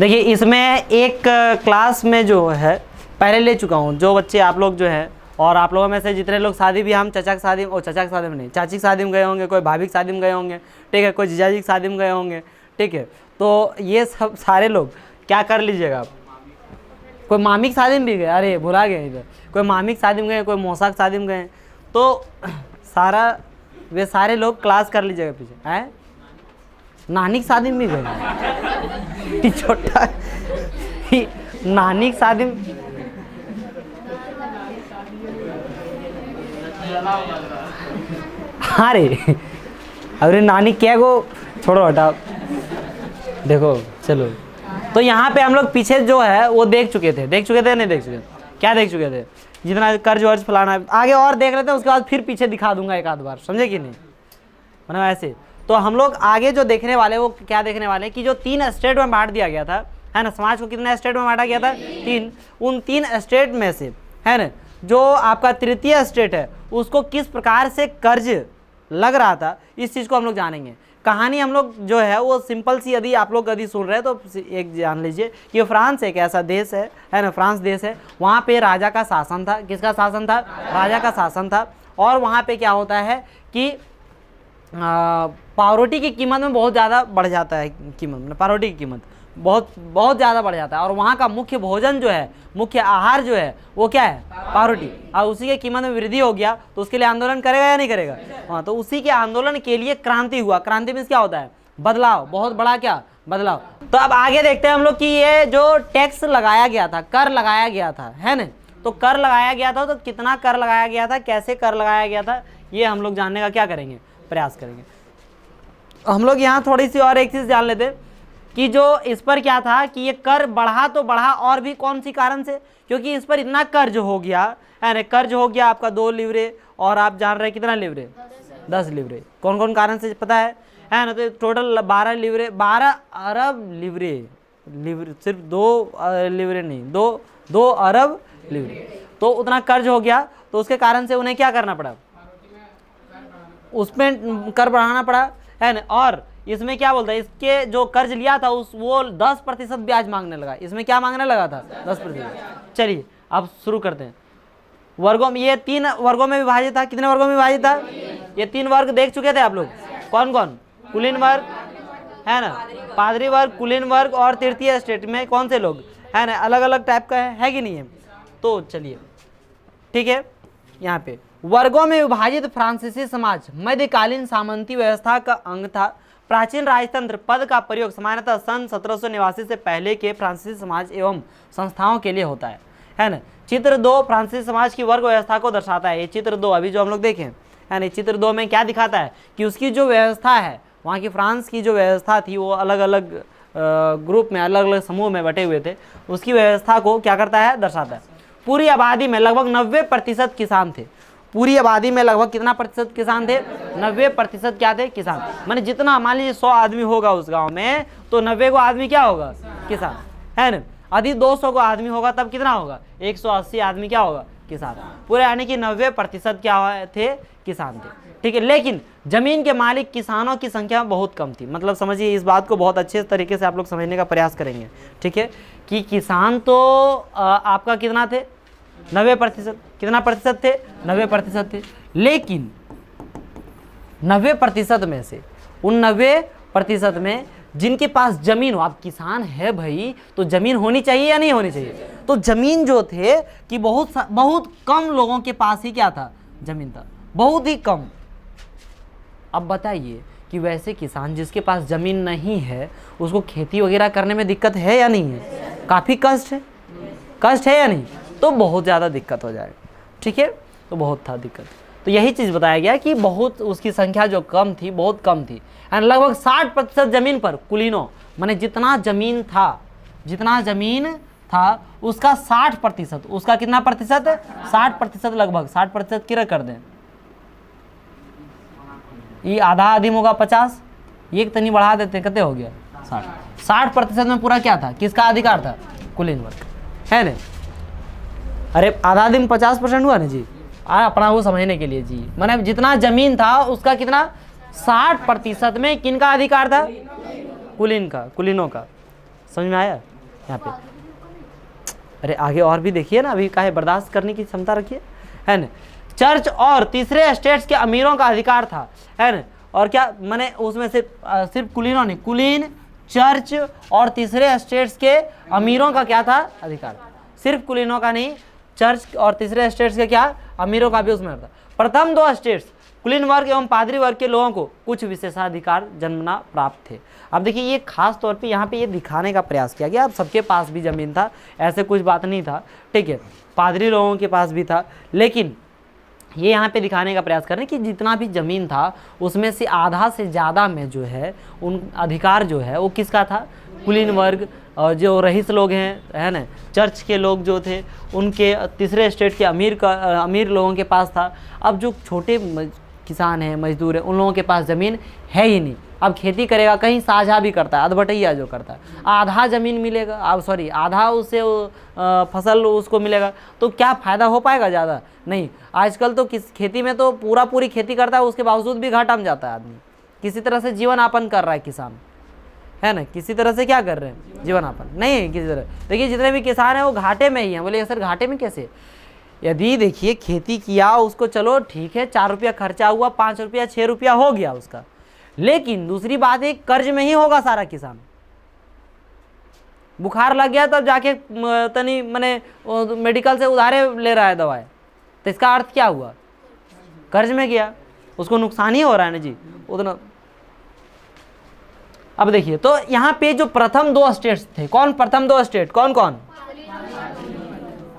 देखिए इसमें एक क्लास में जो है पहले ले चुका हूँ, जो बच्चे आप लोग जो है और आप लोगों में से जितने लोग शादी भी, हम चचा की शादी और चचा की शादी में नहीं, चाची की शादी में गए होंगे, कोई भाभी की शादी में गए होंगे, ठीक है, कोई जीजाजी की शादी में गए होंगे, ठीक है। तो ये सब सारे लोग क्या कर लीजिएगा आप, कोई मामी की शादी में भी गए, अरे भुला गए इधर, कोई मामी की शादी में गए, कोई मौसा की शादी में गए, तो सारा वे सारे लोग क्लास कर लीजिएगा पीछे है। नानी की शादी में भी गए छोटा नानी की शादी में, अरे अरे नानी क्या को छोड़ो हटाओ, देखो चलो। तो यहाँ पे हम लोग पीछे जो है वो देख चुके थे नहीं देख चुके, क्या देख चुके थे, जितना कर्ज वर्ज फलाना है, आगे और देख लेते हैं, उसके बाद फिर पीछे दिखा दूंगा एक आध बार, समझे कि नहीं, मतलब ऐसे। तो हम लोग आगे जो देखने वाले वो क्या देखने वाले कि जो 3 स्टेट में बांट दिया गया था, है ना, समाज को कितने स्टेट में बांटा गया था, 3। उन 3 स्टेट में से, है ना, जो आपका तृतीय स्टेट है उसको किस प्रकार से कर्ज लग रहा था, इस चीज़ को हम लोग जानेंगे। कहानी हम लोग जो है वो सिंपल सी, यदि आप लोग यदि सुन रहे हैं तो एक जान लीजिए कि फ्रांस एक ऐसा देश है ना, फ्रांस देश है, वहाँ पे राजा का शासन था। किसका शासन था? राजा का शासन था। और वहाँ पे क्या होता है कि पावरोटी की कीमत में बहुत ज़्यादा बढ़ जाता है, कीमत में पावरोटी की कीमत बहुत ज़्यादा बढ़ जाता है। और वहाँ का मुख्य भोजन जो है, मुख्य आहार जो है वो क्या है? पावरोटी। और उसी के कीमत में वृद्धि हो गया तो उसके लिए आंदोलन करेगा या नहीं करेगा? हाँ, तो उसी के आंदोलन के लिए क्रांति हुआ। क्रांति में क्या होता है? बदलाव, बहुत बड़ा क्या बदलाव। तो अब आगे देखते हैं हम लोग कि ये जो टैक्स लगाया गया था, कर लगाया गया था, है ना, तो कर लगाया गया था, तो कितना कर लगाया गया था, कैसे कर लगाया गया था, ये हम लोग जानने का क्या करेंगे? प्रयास करेंगे। हम लोग यहाँ थोड़ी सी और एक चीज़ जान लेते हैं कि जो इस पर क्या था कि ये कर बढ़ा तो बढ़ा और भी कौन सी कारण से, क्योंकि इस पर इतना कर्ज हो गया, है ना, कर्ज हो गया आपका 2 लिवरे, और आप जान रहे हैं कितना लिवरे? 10 लिवरे। कौन कौन कारण से पता है ना, तो टोटल 12 लिवरे, 12 अरब लिवरे, सिर्फ 2 लिवरे नहीं, 2 अरब लिवरे। तो उतना कर्ज हो गया, तो उसके कारण से उन्हें क्या करना पड़ा? उसमें कर बढ़ाना पड़ा, है ना। और इसमें क्या बोलता है, इसके जो कर्ज लिया था वो 10% ब्याज मांगने लगा। इसमें क्या मांगने लगा था? 10%। चलिए अब शुरू करते हैं। वर्गों में ये 3 वर्गों में विभाजित था। कितने वर्गों में विभाजित था? ये 3 वर्ग देख चुके थे आप लोग। कौन कौन? कुलीन वर्ग, है ना, पादरी वर्ग, कुलीन वर्ग और तृतीय स्टेट में कौन से लोग, है ना, अलग अलग टाइप का है कि नहीं है। तो चलिए ठीक है, यहाँ पे वर्गों में विभाजित फ्रांसीसी समाज मध्यकालीन सामंती व्यवस्था का अंग था। प्राचीन राजतंत्र पद का प्रयोग सामान्यतः सन 1789 से पहले के फ्रांसीसी समाज एवं संस्थाओं के लिए होता है ना। चित्र 2 फ्रांसीसी समाज की वर्ग व्यवस्था को दर्शाता है। ये चित्र 2 अभी जो हम लोग देखें, है ना, चित्र 2 में क्या दिखाता है कि उसकी जो व्यवस्था है, वहाँ की फ्रांस की जो व्यवस्था थी वो अलग अलग ग्रुप में, अलग अलग समूह में बटे हुए थे, उसकी व्यवस्था को क्या करता है? दर्शाता है। पूरी आबादी में लगभग 90% किसान थे। पूरी आबादी में लगभग कितना प्रतिशत किसान थे? 90% क्या थे? किसान। माने जितना, मान लीजिए 100 आदमी होगा उस गांव में, तो 90 को आदमी क्या होगा? किसान, है ना। यदि 200 को आदमी होगा तब कितना होगा? 180 आदमी क्या होगा? किसान। पूरे यानी कि 90% क्या थे? किसान थे, ठीक है। लेकिन जमीन के मालिक किसानों की संख्या बहुत कम थी। मतलब समझिए, इस बात को बहुत अच्छे तरीके से आप लोग समझने का प्रयास करेंगे, ठीक है, कि किसान तो आपका कितना थे? 90%। कितना प्रतिशत थे? 90% थे। लेकिन 90% में से, उन 90% में जिनके पास जमीन हो, आप किसान है भाई तो जमीन होनी चाहिए या नहीं होनी चाहिए? तो जमीन जो थे कि बहुत कम लोगों के पास ही क्या था? जमीन था, बहुत ही कम। अब बताइए कि वैसे किसान जिसके पास जमीन नहीं है उसको खेती वगैरह करने में दिक्कत है या नहीं है? काफ़ी कष्ट है, कष्ट है या नहीं? तो बहुत ज़्यादा दिक्कत हो जाएगा, ठीक है। तो बहुत था दिक्कत। तो यही चीज़ बताया गया कि बहुत उसकी संख्या जो कम थी, बहुत कम थी। एंड लगभग 60% जमीन पर कुलीनों, माने जितना जमीन था उसका 60%, उसका कितना प्रतिशत? 60%, लगभग 60% किरा कर दें, ये आधा आदिम होगा 50, ये तनी बढ़ा देते, कितने हो गया? 60% में पूरा क्या था? किसका अधिकार था? कुलीन वर्ग, है ना। अरे आधा दिन 50% हुआ ना जी, अपना वो समझने के लिए जी, माने जितना जमीन था उसका कितना? 60% में किनका अधिकार था? कुलीन का, कुलीनों का। समझ में आया? यहाँ पे। अरे आगे और भी देखिए ना, अभी काहे बर्दाश्त करने की क्षमता रखिए, है ना। चर्च और तीसरे स्टेट्स के अमीरों का अधिकार था, है ना। और क्या मैंने उसमें से सिर्फ कुलीनों नहीं, कुलीन, चर्च और तीसरे स्टेट्स के अमीरों का क्या था, अधिकार। सिर्फ कुलीनों का नहीं, चर्च और तीसरे स्टेट्स के क्या, अमीरों का भी उसमें था। प्रथम 2 स्टेट्स कुलीन वर्ग एवं पादरी वर्ग के लोगों को कुछ विशेषाधिकार जन्मना प्राप्त थे। अब देखिए ये खास तौर पे यहाँ पे ये दिखाने का प्रयास किया गया, अब सबके पास भी जमीन था, ऐसे कुछ बात नहीं था, ठीक है। पादरी लोगों के पास भी था, लेकिन ये यहाँ पे दिखाने का प्रयास करें कि जितना भी ज़मीन था उसमें से आधा से ज़्यादा में जो है उन अधिकार जो है वो किसका था, कुलीन वर्ग और जो रईस लोग हैं, है ना, चर्च के लोग जो थे उनके, तीसरे स्टेट के अमीर लोगों के पास था। अब जो छोटे किसान हैं, मजदूर हैं, उन लोगों के पास ज़मीन है ही नहीं। अब खेती करेगा, कहीं साझा भी करता है, अधबटैया जो करता है, आधा ज़मीन मिलेगा, अब सॉरी आधा उससे फसल उसको मिलेगा, तो क्या फ़ायदा हो पाएगा, ज़्यादा नहीं। आजकल तो किस खेती में तो पूरी खेती करता है, उसके बावजूद भी घाटा में जाता है आदमी। किसी तरह से जीवन यापन कर रहा है किसान, है ना, किसी तरह से क्या कर रहे हैं, जीवन यापन नहीं है किसी तरह। देखिए जितने भी किसान हैं वो घाटे में ही हैं। बोले सर घाटे में कैसे, यदि देखिए खेती किया उसको, चलो ठीक है 4 रुपया खर्चा हुआ, 5 रुपया 6 रुपया हो गया उसका, लेकिन दूसरी बात है कर्ज में ही होगा सारा किसान। बुखार लग गया तब जाके तनी मैंने मेडिकल से उधारे ले रहा है दवाई, तो इसका अर्थ क्या हुआ, कर्ज में गया, उसको नुकसान ही हो रहा है ना जी उतना। अब देखिए तो यहाँ पे जो प्रथम 2 स्टेट्स थे, कौन प्रथम 2 स्टेट, कौन कौन,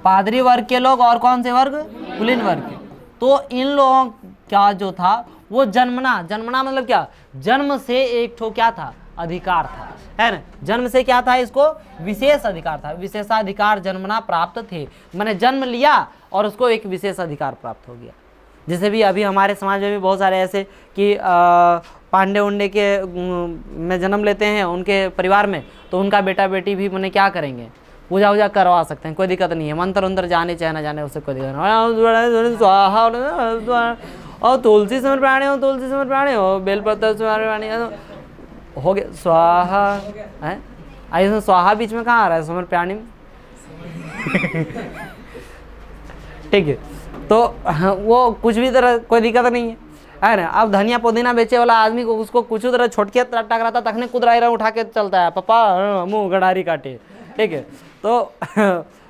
पादरी वर्ग के लोग और कौन से वर्ग, कुलीन वर्ग के। तो इन लोगों का जो था वो जन्मना मतलब क्या, जन्म से एक ठो क्या था, अधिकार था, है ना। जन्म से क्या था, इसको विशेष अधिकार था, विशेषाधिकार जन्मना प्राप्त थे, मैंने जन्म लिया और उसको एक विशेष अधिकार प्राप्त हो गया। जैसे भी अभी हमारे समाज में भी बहुत सारे ऐसे कि पांडे उंडे के में जन्म लेते हैं उनके परिवार में, तो उनका बेटा बेटी भी मैंने क्या करेंगे, पूजा वूजा करवा सकते हैं, कोई दिक्कत नहीं है। मंत्र उंत्र जाने चाहे ना जाने उससे कोई दिक्कत नहीं। स्वाहा और तुलसी समर्पणानि हो, तुलसी समर्पणानि हो, बेलपत्र समर्पणानि हो गया, स्वाहा है। इसमें स्वाहा बीच में कहाँ आ रहा है, समर्पणानि में ठीक है। तो वो कुछ भी तरह कोई दिक्कत नहीं है ना। अब धनिया पुदीना बेचे वाला आदमी को, उसको कुछ तरह छोटके टकराता तखने कुदराई उठा के चलता है, पापा मुँह गडारी काटे, ठीक है। तो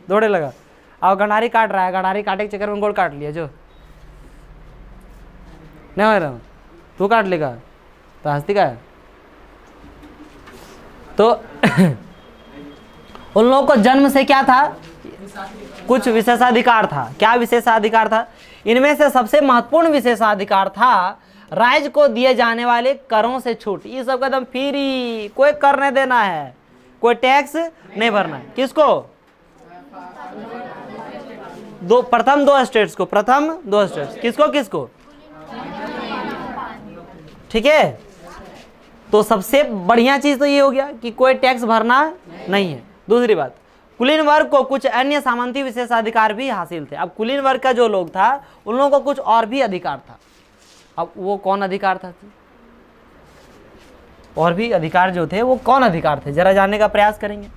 दौड़े लगा, अब गंडारी काट रहा है, गंडारी काटे के चक्कर में गोड़ काट लिया, जो नहीं हो रहा तू काट लेगा तो हंसती का है। तो उन लोगों को जन्म से क्या था, कुछ विशेषाधिकार था। क्या विशेषाधिकार था, इनमें से सबसे महत्वपूर्ण विशेषाधिकार था राज्य को दिए जाने वाले करों से छूट। ये सब एकदम फ्री, कोई कर नहीं देना है, कोई टैक्स नहीं भरना है। किसको, प्रथम 2 स्टेट्स को, प्रथम 2 स्टेट्स, किसको किसको, ठीक है। तो सबसे बढ़िया चीज तो ये हो गया कि कोई टैक्स भरना नहीं है। दूसरी बात, कुलीन वर्ग को कुछ अन्य सामंती विशेषाधिकार भी हासिल थे। अब कुलीन वर्ग का जो लोग था उन लोगों को कुछ और भी अधिकार था। अब वो कौन अधिकार था, और भी अधिकार जो थे वो कौन अधिकार थे, जरा जानने का प्रयास करेंगे।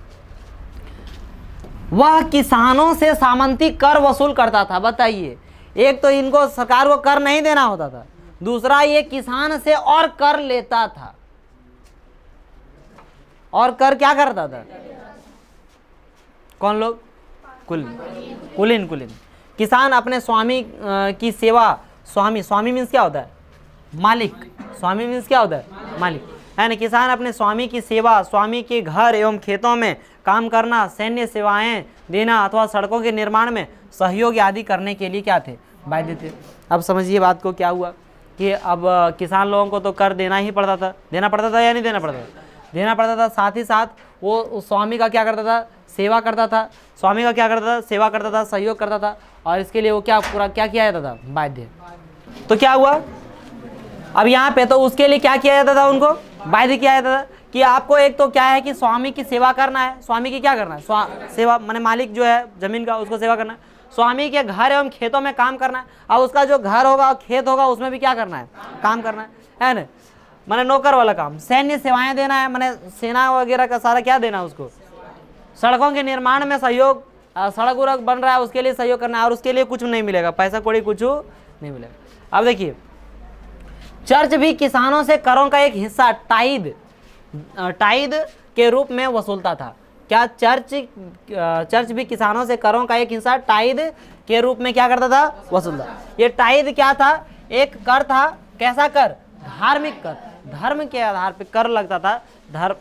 वह किसानों से सामंती कर वसूल करता था। बताइए, एक तो इनको सरकार को कर नहीं देना होता था, दूसरा ये किसान से और कर लेता था। और कर क्या करता था, कौन लोग, कुलीन। किसान अपने स्वामी की सेवा, स्वामी मीन्स क्या होता है, मालिक। स्वामी मीन्स क्या होता है, मालिक, है ना। किसान अपने स्वामी की सेवा, स्वामी के घर एवं खेतों में काम करना, सैन्य सेवाएं देना अथवा सड़कों के निर्माण में सहयोग आदि करने के लिए क्या थे, बाध्य थे। अब समझिए बात को, क्या हुआ कि अब किसान लोगों को तो कर देना ही पड़ता था, देना पड़ता था या नहीं देना पड़ता था, देना पड़ता था। साथ ही साथ वो उस स्वामी का क्या करता था, सेवा करता था। स्वामी का क्या करता था, सेवा करता था, सहयोग करता था, और इसके लिए वो क्या पूरा क्या किया जाता था, बाध्य। तो क्या हुआ, अब यहाँ पे तो उसके लिए क्या किया जाता था, उनको बाध्य किया जाता था कि आपको एक तो क्या है कि स्वामी की सेवा करना है। स्वामी की क्या करना है, सेवा, माने मालिक जो है जमीन का, उसको सेवा करना है। स्वामी के घर एवं खेतों में काम करना है। अब उसका जो घर होगा, खेत होगा, उसमें भी क्या करना है, काम करना है ना, माने नौकर वाला काम। सैन्य सेवाएं देना है, माने सेना वगैरह का सारा क्या देना है उसको, सड़कों के निर्माण में सहयोग, सड़क उड़क बन रहा है उसके लिए सहयोग करना है, और उसके लिए कुछ नहीं मिलेगा, पैसा कौड़ी कुछ नहीं मिलेगा। अब देखिए, चर्च भी किसानों से करों का एक हिस्सा टाइद के रूप में वसूलता था। क्या चर्च भी किसानों से करों का एक हिस्सा टाइद के रूप में क्या करता था? वसूलता। ये टाइद क्या था? एक कर था। कैसा कर? धार्मिक कर। धर्म के आधार पे कर लगता था,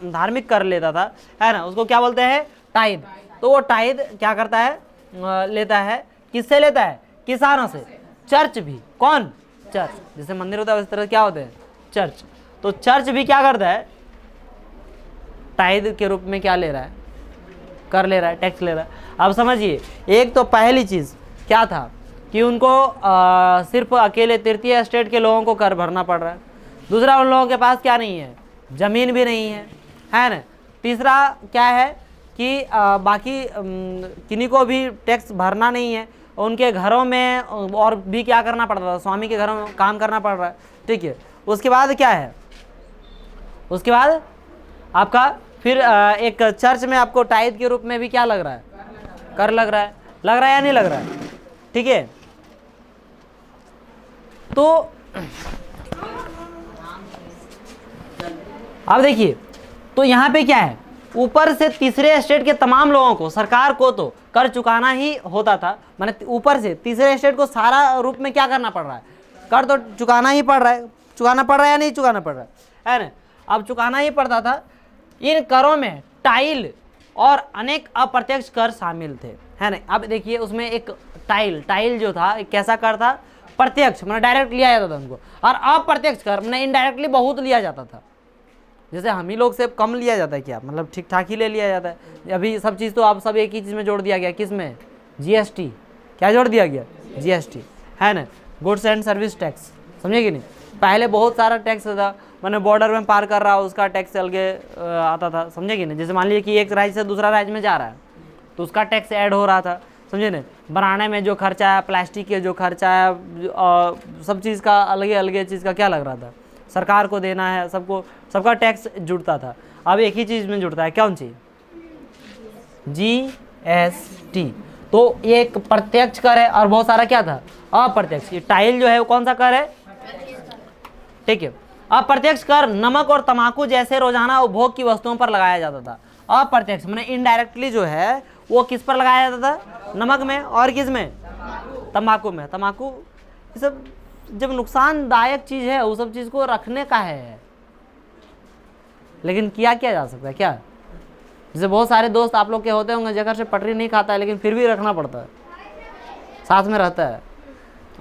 धार्मिक कर लेता था, है ना, उसको क्या बोलते हैं? टाइद। तो वो टाइद क्या करता है? लेता है। किससे लेता है? किसानों से। चर्च भी, कौन? चर्च। जैसे मंदिर होता है उस तरह क्या होते हैं? चर्च। तो चर्च भी क्या करता है? टाइद के रूप में क्या ले रहा है? कर ले रहा है, टैक्स ले रहा है। अब समझिए, एक तो पहली चीज क्या था कि उनको सिर्फ अकेले तृतीय स्टेट के लोगों को कर भरना पड़ रहा है। दूसरा, उन लोगों के पास क्या नहीं है? जमीन भी नहीं है ना। तीसरा क्या है कि बाकी किन्हीं को भी टैक्स भरना नहीं है, उनके घरों में और भी क्या करना पड़ता था? स्वामी के घरों में काम करना पड़ रहा है, ठीक है। उसके बाद क्या है? उसके बाद आपका फिर एक चर्च में आपको टाइद के रूप में भी क्या लग रहा है? कर लग रहा है। लग रहा है या नहीं लग रहा है? ठीक है। तो अब देखिए, तो यहाँ पे क्या है? ऊपर से तीसरे स्टेट के तमाम लोगों को, सरकार को तो कर चुकाना ही होता था। माने ऊपर से तीसरे स्टेट को सारा रूप में क्या करना पड़ रहा है? कर तो चुकाना ही पड़ रहा है। चुकाना पड़ रहा है या नहीं चुकाना पड़ रहा है ना? अब चुकाना ही पड़ता था। इन करों में टाइल और अनेक अप्रत्यक्ष कर शामिल थे, है ना। अब देखिए, उसमें एक टाइल जो था एक कैसा कर था? प्रत्यक्ष, मतलब डायरेक्ट लिया जाता था उनको, और अप्रत्यक्ष कर मतलब इनडायरेक्टली बहुत लिया जाता था। जैसे हम ही लोग से कम लिया जाता है क्या? मतलब ठीक ठाक ही ले लिया जाता है। अभी सब चीज़ तो आप सब एक ही चीज़ में जोड़ दिया गया। किस में? जीएसटी। क्या जोड़ दिया गया? जीएसटी, है ना, गुड्स एंड सर्विस टैक्स। समझे कि नहीं? पहले बहुत सारा टैक्स था, मैंने बॉर्डर में पार कर रहा उसका टैक्स अलगे आता था। समझे कि नहीं? जैसे मान लीजिए कि एक राज्य से दूसरा राज्य में जा रहा है तो उसका टैक्स ऐड हो रहा था। समझे नहीं? बनाने में जो खर्चा है, प्लास्टिक के जो खर्चा है, सब चीज़ का अलग अलग चीज़ का क्या लग रहा था? सरकार को देना है, सबको, सबका टैक्स जुड़ता था। अब एक ही चीज़ में जुड़ता है, कौन सी? जीएसटी। तो ये एक प्रत्यक्ष कर है और बहुत सारा क्या था? अप्रत्यक्ष। ये टाइल जो है वो कौन सा कर है? ठीक है। अप्रत्यक्ष कर नमक और तंबाकू जैसे रोजाना उपभोग की वस्तुओं पर लगाया जाता था। अप्रत्यक्ष माने इनडायरेक्टली जो है वो किस पर लगाया जाता था? नमक में, और किस में? तंबाकू में। तंबाकू ये सब जब नुकसानदायक चीज है, वो सब चीज को रखने का है, लेकिन किया जा सकता है क्या? जैसे बहुत सारे दोस्त आप लोग के होते होंगे जगह से पटरी नहीं खाता है, लेकिन फिर भी रखना पड़ता है, साथ में रहता है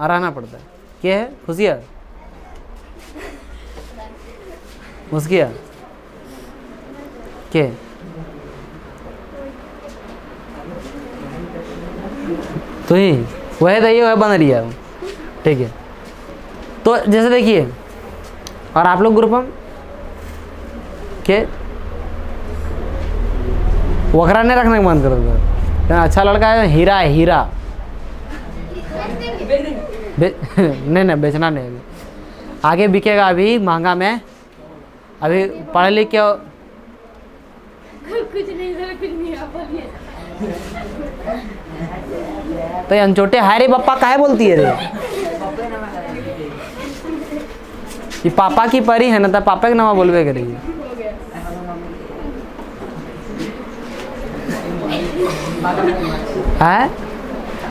और रहना पड़ता है। क्या है? खुशियाँ मुस्किया के तो ही वह तो ये बन रही है, ठीक है। तो जैसे देखिए, और आप लोग ग्रुप में के वखरा नहीं रखने का मन कर दो। अच्छा लड़का है, हीरा है, हीरा नहीं बेचना नहीं, अभी आगे बिकेगा, अभी महंगा में, अभी पढ़ लिख के कुछ नहीं सर, कुछ नहीं तो अनचोटे हायरे पप्पा काहे बोलती है रे? ये पापा की परी है ना, तो पापा के नाम बोलबे करेगी। है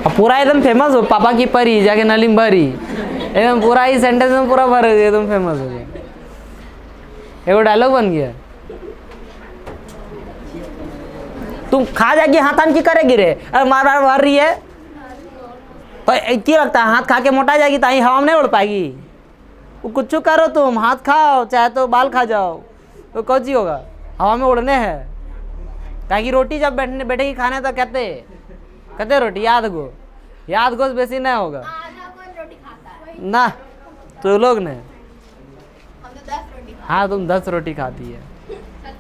पूरा एकदम फेमस हो, पापा की परी जाके नलिम भरी, एकदम पूरा ही सेंटेंस में पूरा भर एकदम फेमस हो गया। एगो डायलॉग बन गया। तुम खा जाएगी हाथान की करेगी रे? अरे मार मार भर रही है तो क्या लगता है हाथ खा के मोटा जाएगी, ताई हवा में नहीं उड़ पाएगी। वो कुछ करो, तुम हाथ खाओ चाहे तो बाल खा जाओ, तो कौन सी होगा? हवा में उड़ने है। कहीं रोटी जब बैठेगी खाने तो कहते रोटी याद गो बेसी नहीं होगा रोटी खाता है ना, तो लोग ने। हम तो 10 रोटी हाँ तुम 10 रोटी खाती है,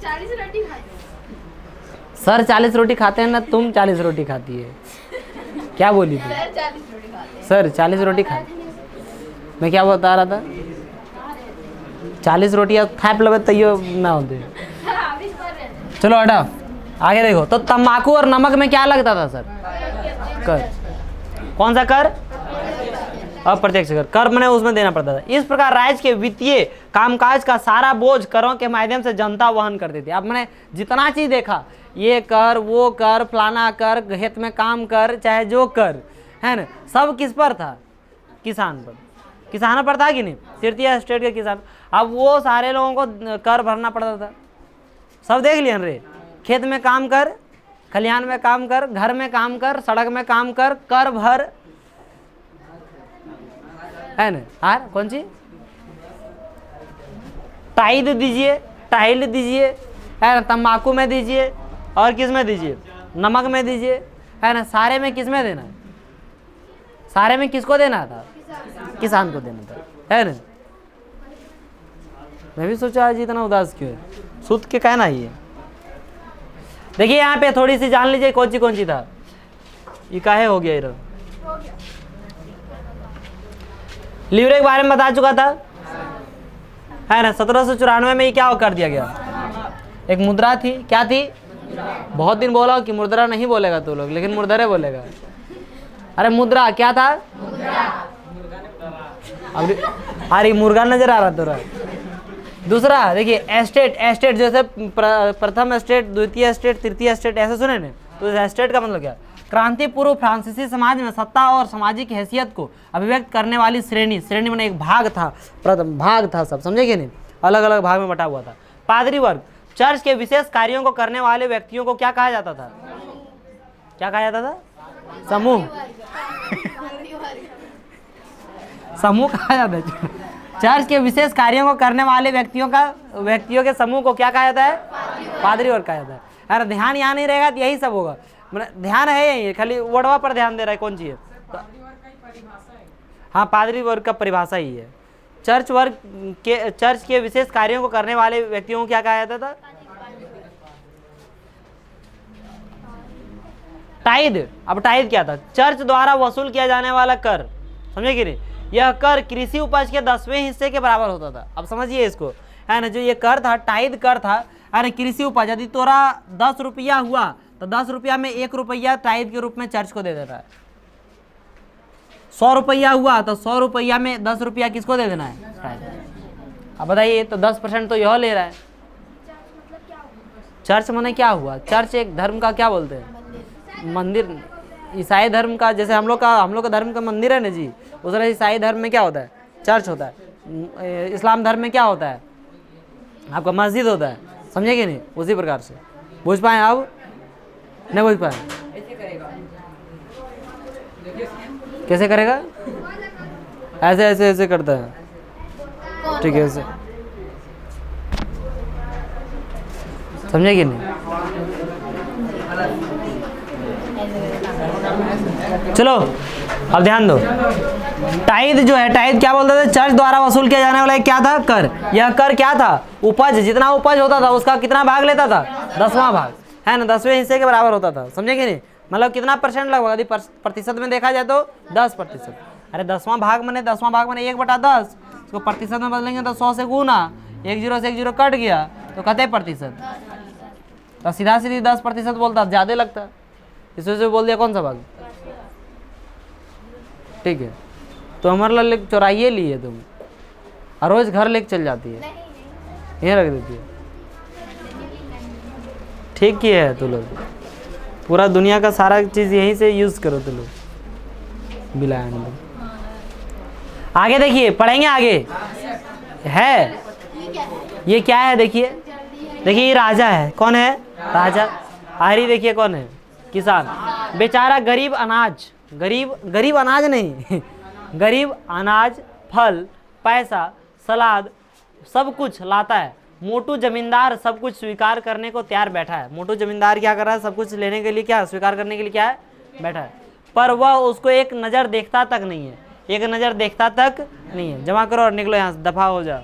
40 रोटी खाते सर 40 रोटी खाते हैं ना, तुम 40 रोटी खाती है। क्या बोली थी? सर 40 रोटी खाते सर 40 रोटी खाते। मैं क्या बता रहा था? 40 रोटियाँ खाए लगे तैयो ना होते। चलो हटाओ, आगे देखो, तो तंबाकू और नमक में क्या लगता था सर? कर। कौन सा कर? अप्रत्यक्ष कर। कर मैंने उसमें देना पड़ता था। इस प्रकार राज्य के वित्तीय कामकाज का सारा बोझ करों के माध्यम से जनता वहन करती थी। अब मैंने जितना चीज देखा, ये कर, वो कर, फलाना कर, खेत में काम कर, चाहे जो कर, है ना, सब किस पर था? किसान पर। किसानों पर था कि नहीं? तृतीय स्टेट के किसान। अब वो सारे लोगों को कर भरना पड़ता था। सब देख लिया रे, खेत में काम कर, खलिहान में काम कर, घर में काम कर, सड़क में काम कर भर, है ना। हाँ, कौन सी टाइड दीजिए, टाइल दीजिए, है ना, तंबाकू में दीजिए, और किस में दीजिए? नमक में दीजिए, है ना। सारे में किस में देना है? सारे में किसको देना था? किसान को देना था, है ना। मैं भी सोचा आज इतना उदास क्यों है, सुध के कहना ही है। देखिए यहाँ पे थोड़ी सी जान लीजिए कौन सी था। ये काहे हो गया इधर? लीवरेज के बारे में बता चुका था, है ना। 1794 में ये क्या कर दिया गया? एक मुद्रा थी। क्या थी? बहुत दिन बोला कि मुद्रा नहीं बोलेगा तू लोग, लेकिन मुद्रे बोलेगा। अरे मुद्रा क्या था? अरे मुर्गा नजर आ रहा तुरा। दूसरा देखिए एस्टेट। एस्टेट जैसे प्रथम एस्टेट, द्वितीय एस्टेट, तृतीय एस्टेट, ऐसे सुने ना। तो एस्टेट का मतलब क्या? क्रांति पूर्व फ्रांसीसी समाज में सत्ता और सामाजिक हैसियत को अभिव्यक्त करने वाली श्रेणी। श्रेणी में एक भाग था, प्रथम भाग था, सब समझे कि नहीं? अलग अलग भाग में बटा हुआ था। पादरी वर्ग। चर्च के विशेष कार्यों को करने वाले व्यक्तियों को क्या कहा जाता था? क्या कहा जाता था? समूह। समूह कहा जाता है। चर्च के विशेष कार्यों को करने वाले व्यक्तियों के समूह को क्या कहा जाता है? पादरी वर्ग कहा जाता है। अरे ध्यान यहाँ नहीं रहेगा तो यही सब होगा। ध्यान है यही, खाली वर्डवा पर ध्यान दे रहा है। कौन सी है? हाँ, पादरी वर्ग का परिभाषा ही है। चर्च के विशेष कार्यों को करने वाले व्यक्तियों को क्या कहा जाता था? टाइड। अब टाइड क्या था? चर्च द्वारा वसूल किया जाने वाला कर, समझे कि नहीं? यह कर कृषि उपज के 10वें हिस्से के बराबर होता था। अब समझिए इसको, है ना। जो ये कर था, टाइड कर था, अरे कृषि उपज। यदि तोरा 10 रुपया हुआ तो 10 रुपया में 1 रुपया टाइड के रूप में चर्च को दे देता है। 100 रुपया हुआ तो 100 रुपया में 10 रुपया किसको दे देना है? टाइड। अब बताइए, तो 10% तो यह ले रहा है। चर्च माने क्या हुआ? चर्च एक धर्म का क्या बोलते हैं? मंदिर। ईसाई धर्म का, जैसे हम लोग का धर्म का मंदिर है ना जी, उस तरह ईसाई धर्म में क्या होता है? चर्च होता है। इस्लाम धर्म में क्या होता है? आपका मस्जिद होता है। समझे कि नहीं? उसी प्रकार से बुझ पाए? अब नहीं बुझ पाए? कैसे करेगा? ऐसे ऐसे ऐसे करता है, ठीक है, ऐसे। समझे कि नहीं? चलो अब ध्यान दो। टाइड जो है, टाइड क्या बोलते थे? चर्च द्वारा वसूल किया जाने वाला क्या था? कर। यह कर क्या था? उपज। जितना उपज होता था उसका कितना भाग लेता था? 10वां भाग, है ना। 10वें हिस्से के बराबर होता था। समझे कि नहीं? मतलब कितना परसेंट लगभग? यदि प्रतिशत में देखा जाए तो 10%। अरे 10वां भाग मैंने 1/10। उसको प्रतिशत में बदलेंगे तो 100 से गुना, 1 0 से 1 0 कट गया तो कहते प्रतिशत। तो सीधा सीधी 10% बोलता, ज्यादा लगता। इस वजह से बोल दिया कौन सा भाग? ठीक है। तो हमारे लिए चौराइए लिए तुम, और रोज घर लेके चल जाती है, यहीं रख देती है। ठीक किया है तू लोग, पूरा दुनिया का सारा चीज़ यहीं से यूज़ करो तू लोग। बिलाया आगे देखिए, पढ़ेंगे आगे। है ये क्या है? देखिए देखिए, ये राजा है। कौन है? राजा। आरी देखिए कौन है? किसान। बेचारा गरीब अनाज, गरीब अनाज नहीं गरीब अनाज, फल, पैसा, सलाद सब कुछ लाता है। मोटू जमींदार सब कुछ स्वीकार करने को तैयार बैठा है। मोटू जमींदार क्या कर रहा है? सब कुछ लेने के लिए, क्या स्वीकार करने के लिए क्या है? बैठा है। पर वह उसको एक नज़र देखता तक नहीं है। एक नज़र देखता तक नहीं है। जमा करो और निकलो यहाँ से, दफा हो जाओ।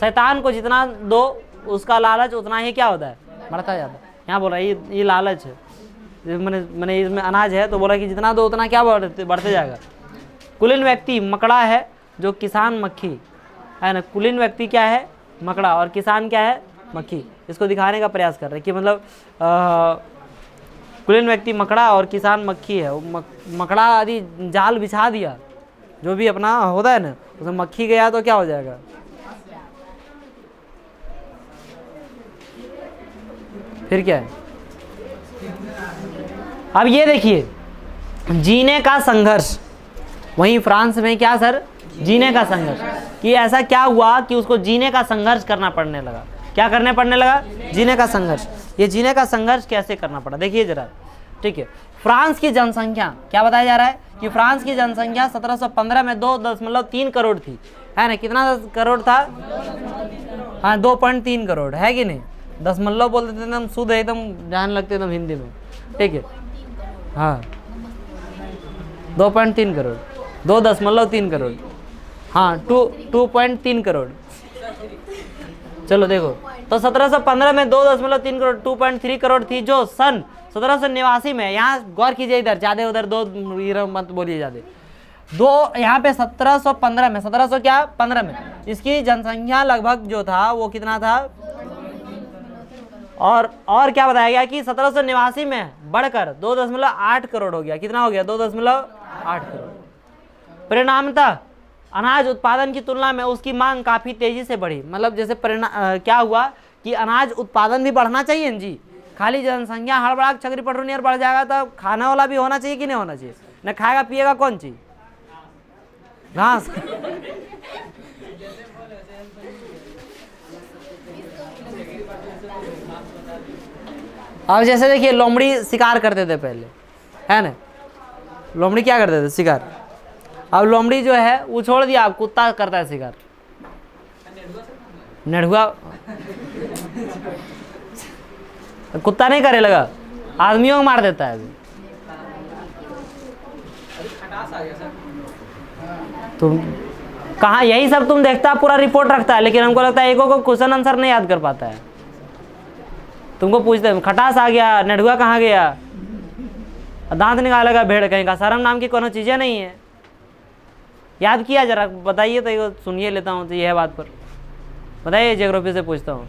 शैतान को जितना दो उसका लालच उतना ही क्या होता है? बढ़ता जाता है। यहाँ बोल रहा है ये लालच है। मैंने इसमें अनाज है तो बोला कि जितना दो उतना क्या बढ़ते जाएगा। कुलीन व्यक्ति मकड़ा है, जो किसान मक्खी, है ना। कुलीन व्यक्ति क्या है? मकड़ा, और किसान क्या है? मक्खी, इसको दिखाने का प्रयास कर रहे हैं कि मतलब कुलीन व्यक्ति मकड़ा और किसान मक्खी है। वो मकड़ा यदि जाल बिछा दिया, जो भी अपना होता है ना, उसमें मक्खी गया तो क्या हो जाएगा? फिर क्या है? अब ये देखिए, जीने का संघर्ष, वहीं फ्रांस में क्या सर? जीने का संघर्ष, कि ऐसा क्या हुआ कि उसको जीने का संघर्ष करना पड़ने लगा। क्या करने पड़ने लगा? जीने का संघर्ष। ये जीने का संघर्ष कैसे करना पड़ा, देखिए जरा, ठीक है। फ्रांस की जनसंख्या क्या बताया जा रहा है कि फ्रांस की जनसंख्या 1715 में 2.3 करोड़ थी, है ना? कितना करोड़ था? हाँ, 2.3 करोड़, है कि नहीं? दशमलव बोल देते एकदम शुद्ध, एकदम जान लगते एकदम हिंदी में, ठीक है। हाँ, 2.3 करोड़, 2.3 करोड़, हाँ 2.3 करोड़। चलो देखो, तो 1715 में 2.3 करोड़, 2.3 करोड़ थी, जो सन 1789 में, यहाँ गौर कीजिए, इधर ज्यादा उधर दो मत बोलिए ज्यादा, दो यहाँ पे 1715 में, 1715 में इसकी जनसंख्या लगभग जो था वो कितना था? और क्या बताया गया कि 1789 में बढ़कर 2.8 करोड़ हो गया। कितना हो गया? 2.8 करोड़। परिणामतः अनाज उत्पादन की तुलना में उसकी मांग काफी तेजी से बढ़ी। मतलब जैसे क्या हुआ कि अनाज उत्पादन भी बढ़ना चाहिए जी, खाली जनसंख्या हड़बड़ा छकरी पटरूनी और बढ़ जाएगा तो खाने वाला भी होना चाहिए कि नहीं होना चाहिए? न खाएगा पिएगा कौन चीज? घास। अब जैसे देखिए, लोमड़ी शिकार करते थे पहले, है ना? लोमड़ी क्या करते थे? शिकार। अब लोमड़ी जो है वो छोड़ दिया, अब कुत्ता करता है शिकार। नेड़ुआ कुत्ता नहीं करे लगा, आदमियों को मार देता है अभी। तुम कहाँ यही सब तुम देखता, पूरा रिपोर्ट रखता है, लेकिन हमको लगता है एको को क्वेश्चन आंसर नहीं याद कर पाता है। तुमको पूछते हैं खटास आ गया, नेड़ुआ कहाँ गया, दांत निकालेगा भेड़ कहीं का, शर्म नाम की कोनो चीजें नहीं है। याद किया जरा, बताइए तो ये सुनिए लेता हूँ तो यह बात पर बताइए, ज्योग्राफी से पूछता हूँ।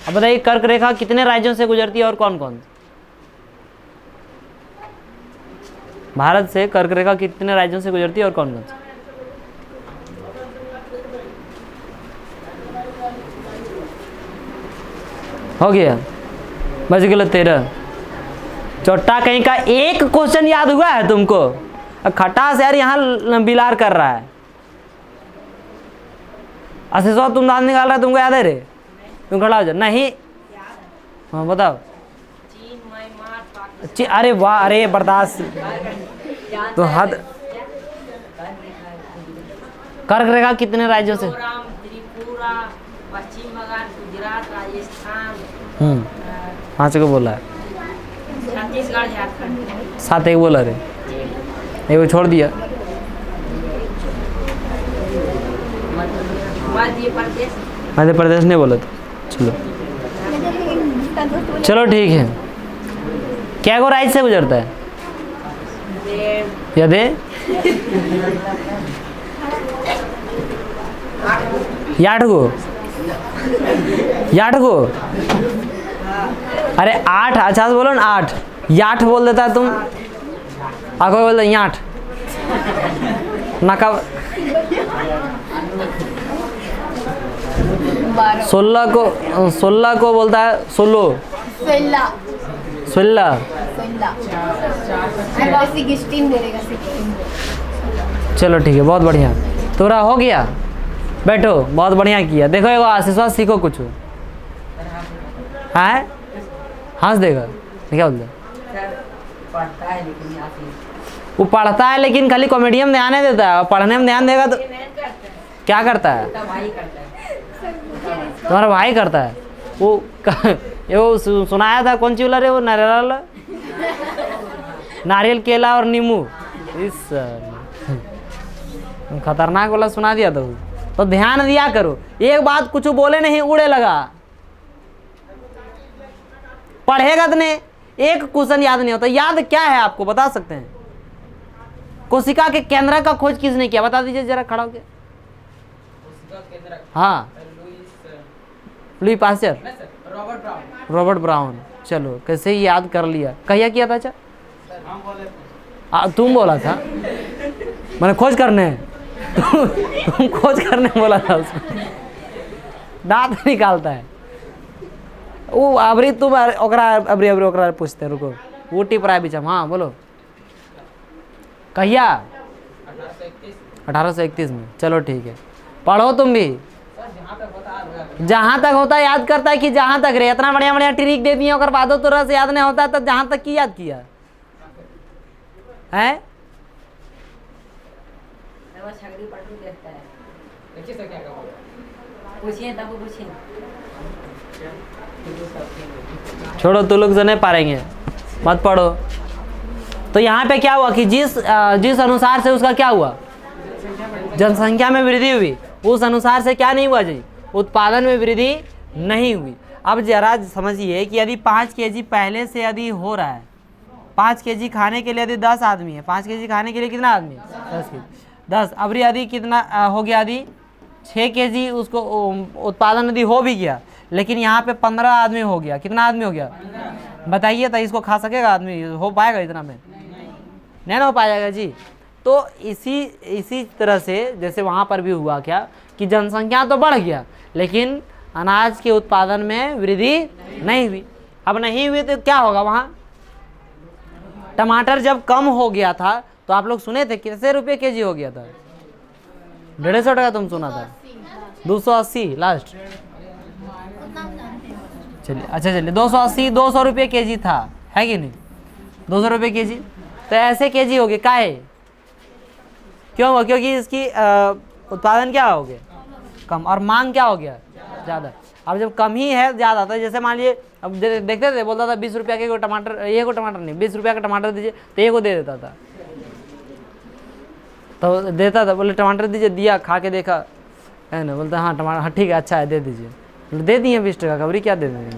अब बताइए, कर्क रेखा कितने राज्यों से गुजरती है और कौन कौन? भारत से कर्क रेखा कितने राज्यों से गुजरती है और कौन कौन? हो गया, बच गए 13। चोट्टा कहीं का एक क्वेश्चन याद हुआ है तुमको? खटास यार यहाँ बिलार कर रहा है। 80 तुम दांत निकाल रहा है, तुमको याद है रे? तुम खड़ा हो जाओ। नहीं, हाँ बताओ। अरे वाह, अरे बर्दाश्त तो हद। कर्क रेखा कितने राज्यों से? त्रिपुरा, पश्चिम बंगाल, गुजरात, राजस्थान, 5 को बोला है, छत्तीसगढ़, झारखंड। 7 एक बोला रे, एक छोड़ दिया। मध्य प्रदेश नहीं बोला था। चलो ठीक है। क्या को राज्य से गुजरता है? याद है? 8 को। अरे 8, अच्छा से बोलो ना, 8 याठ बोल देता है तुम, आखो बोलते याठ नका। 16 को बोलता है 16। चलो ठीक है, बहुत बढ़िया। तुम्हारा हो गया, बैठो, बहुत बढ़िया किया। देखो एगो आशीर्वाद सीखो कुछ है, हंस देगा क्या बोलते? वो पढ़ता है लेकिन खाली कॉमेडियन में ध्यान नहीं देता है, पढ़ने में ध्यान देगा तो क्या करता है? तुम्हारा भाई करता है वो सुनाया था, कौन सी वाला रे वो? नारियल केला और नींबू, इस खतरनाक वाला सुना दिया था। तो ध्यान दिया करो, एक बात कुछ बोले नहीं उड़े लगा, पढ़ेगा तो नहीं, एक क्वेश्चन याद नहीं होता। याद क्या है आपको बता सकते हैं? कोशिका के केंद्र का खोज किसने किया? बता दीजिए जरा खड़ा होके। हाँ, लुई पास्चर, रॉबर्ट ब्राउन। चलो कैसे ही याद कर लिया, कहिया किया था? अच्छा तुम बोला था, मैंने खोज करने तुम खोज करने बोला था उसमें। दांत निकालता है वो। अबरी तुम ओकरा अबरी ओकरा पूछते, रुको वो टिप रहा है बीच में। हाँ बोलो, कहिया? 1831 में। चलो ठीक है, पढ़ो तुम भी। जहाँ तक होता है याद करता है कि जहाँ तक रे, इतना बढ़िया बढ़िया ट्रिक दे दिए, और बातों तो रस याद नहीं होता है, तो जहाँ तक की याद किया है। छगड़ी पटरू देखता है, पूछिए तब पूछिए। छोड़ो, तो लोग नहीं पाएंगे, मत पढ़ो। तो यहाँ पे क्या हुआ कि जिस अनुसार से उसका क्या हुआ, जनसंख्या में वृद्धि हुई, उस अनुसार से क्या नहीं हुआ जी, उत्पादन में वृद्धि नहीं हुई। अब जरा समझिए कि यदि 5 केजी पहले से यदि हो रहा है, 5 केजी खाने के लिए यदि 10 आदमी है, 5 केजी खाने के लिए कितना आदमी है? 10 केजी। 10 अब यदि कितना हो गया, यदि 6 केजी उसको उत्पादन यदि हो भी गया, लेकिन यहाँ पे 15 आदमी हो गया। कितना आदमी हो गया बताइए? तो इसको खा सकेगा आदमी? हो पाएगा इतना में? नहीं ना हो पाएगा जी। तो इसी तरह से जैसे वहाँ पर भी हुआ क्या कि जनसंख्या तो बढ़ गया, लेकिन अनाज के उत्पादन में वृद्धि नहीं हुई। अब नहीं हुई तो क्या होगा वहाँ? टमाटर जब कम हो गया था तो आप लोग सुने थे कितने रुपये केजी हो गया था? 150 टका तुम सुना था? 280 लास्ट। चलिए अच्छा, चलिए 280 200 रुपये केजी था, है कि नहीं? 200 रुपये केजी। तो ऐसे केजी हो गए, काहे? क्यों हुआ? क्योंकि इसकी उत्पादन क्या हो गया? कम, और मांग क्या हो गया? ज़्यादा। अब जब कम ही है ज़्यादा, तो जैसे मान लीजिए अब देखते थे, बोलता था 20 रुपया के कोई टमाटर, ये को टमाटर नहीं, 20 रुपया का टमाटर दीजिए, तो ये को दे देता था, तो देता था। बोले टमाटर दीजिए, दिया, खा के देखा, है ना, बोलता हाँ टमाटर, हाँ ठीक है अच्छा है दे दीजिए, दे दिए 20 टका खबरी, क्या दे देंगे?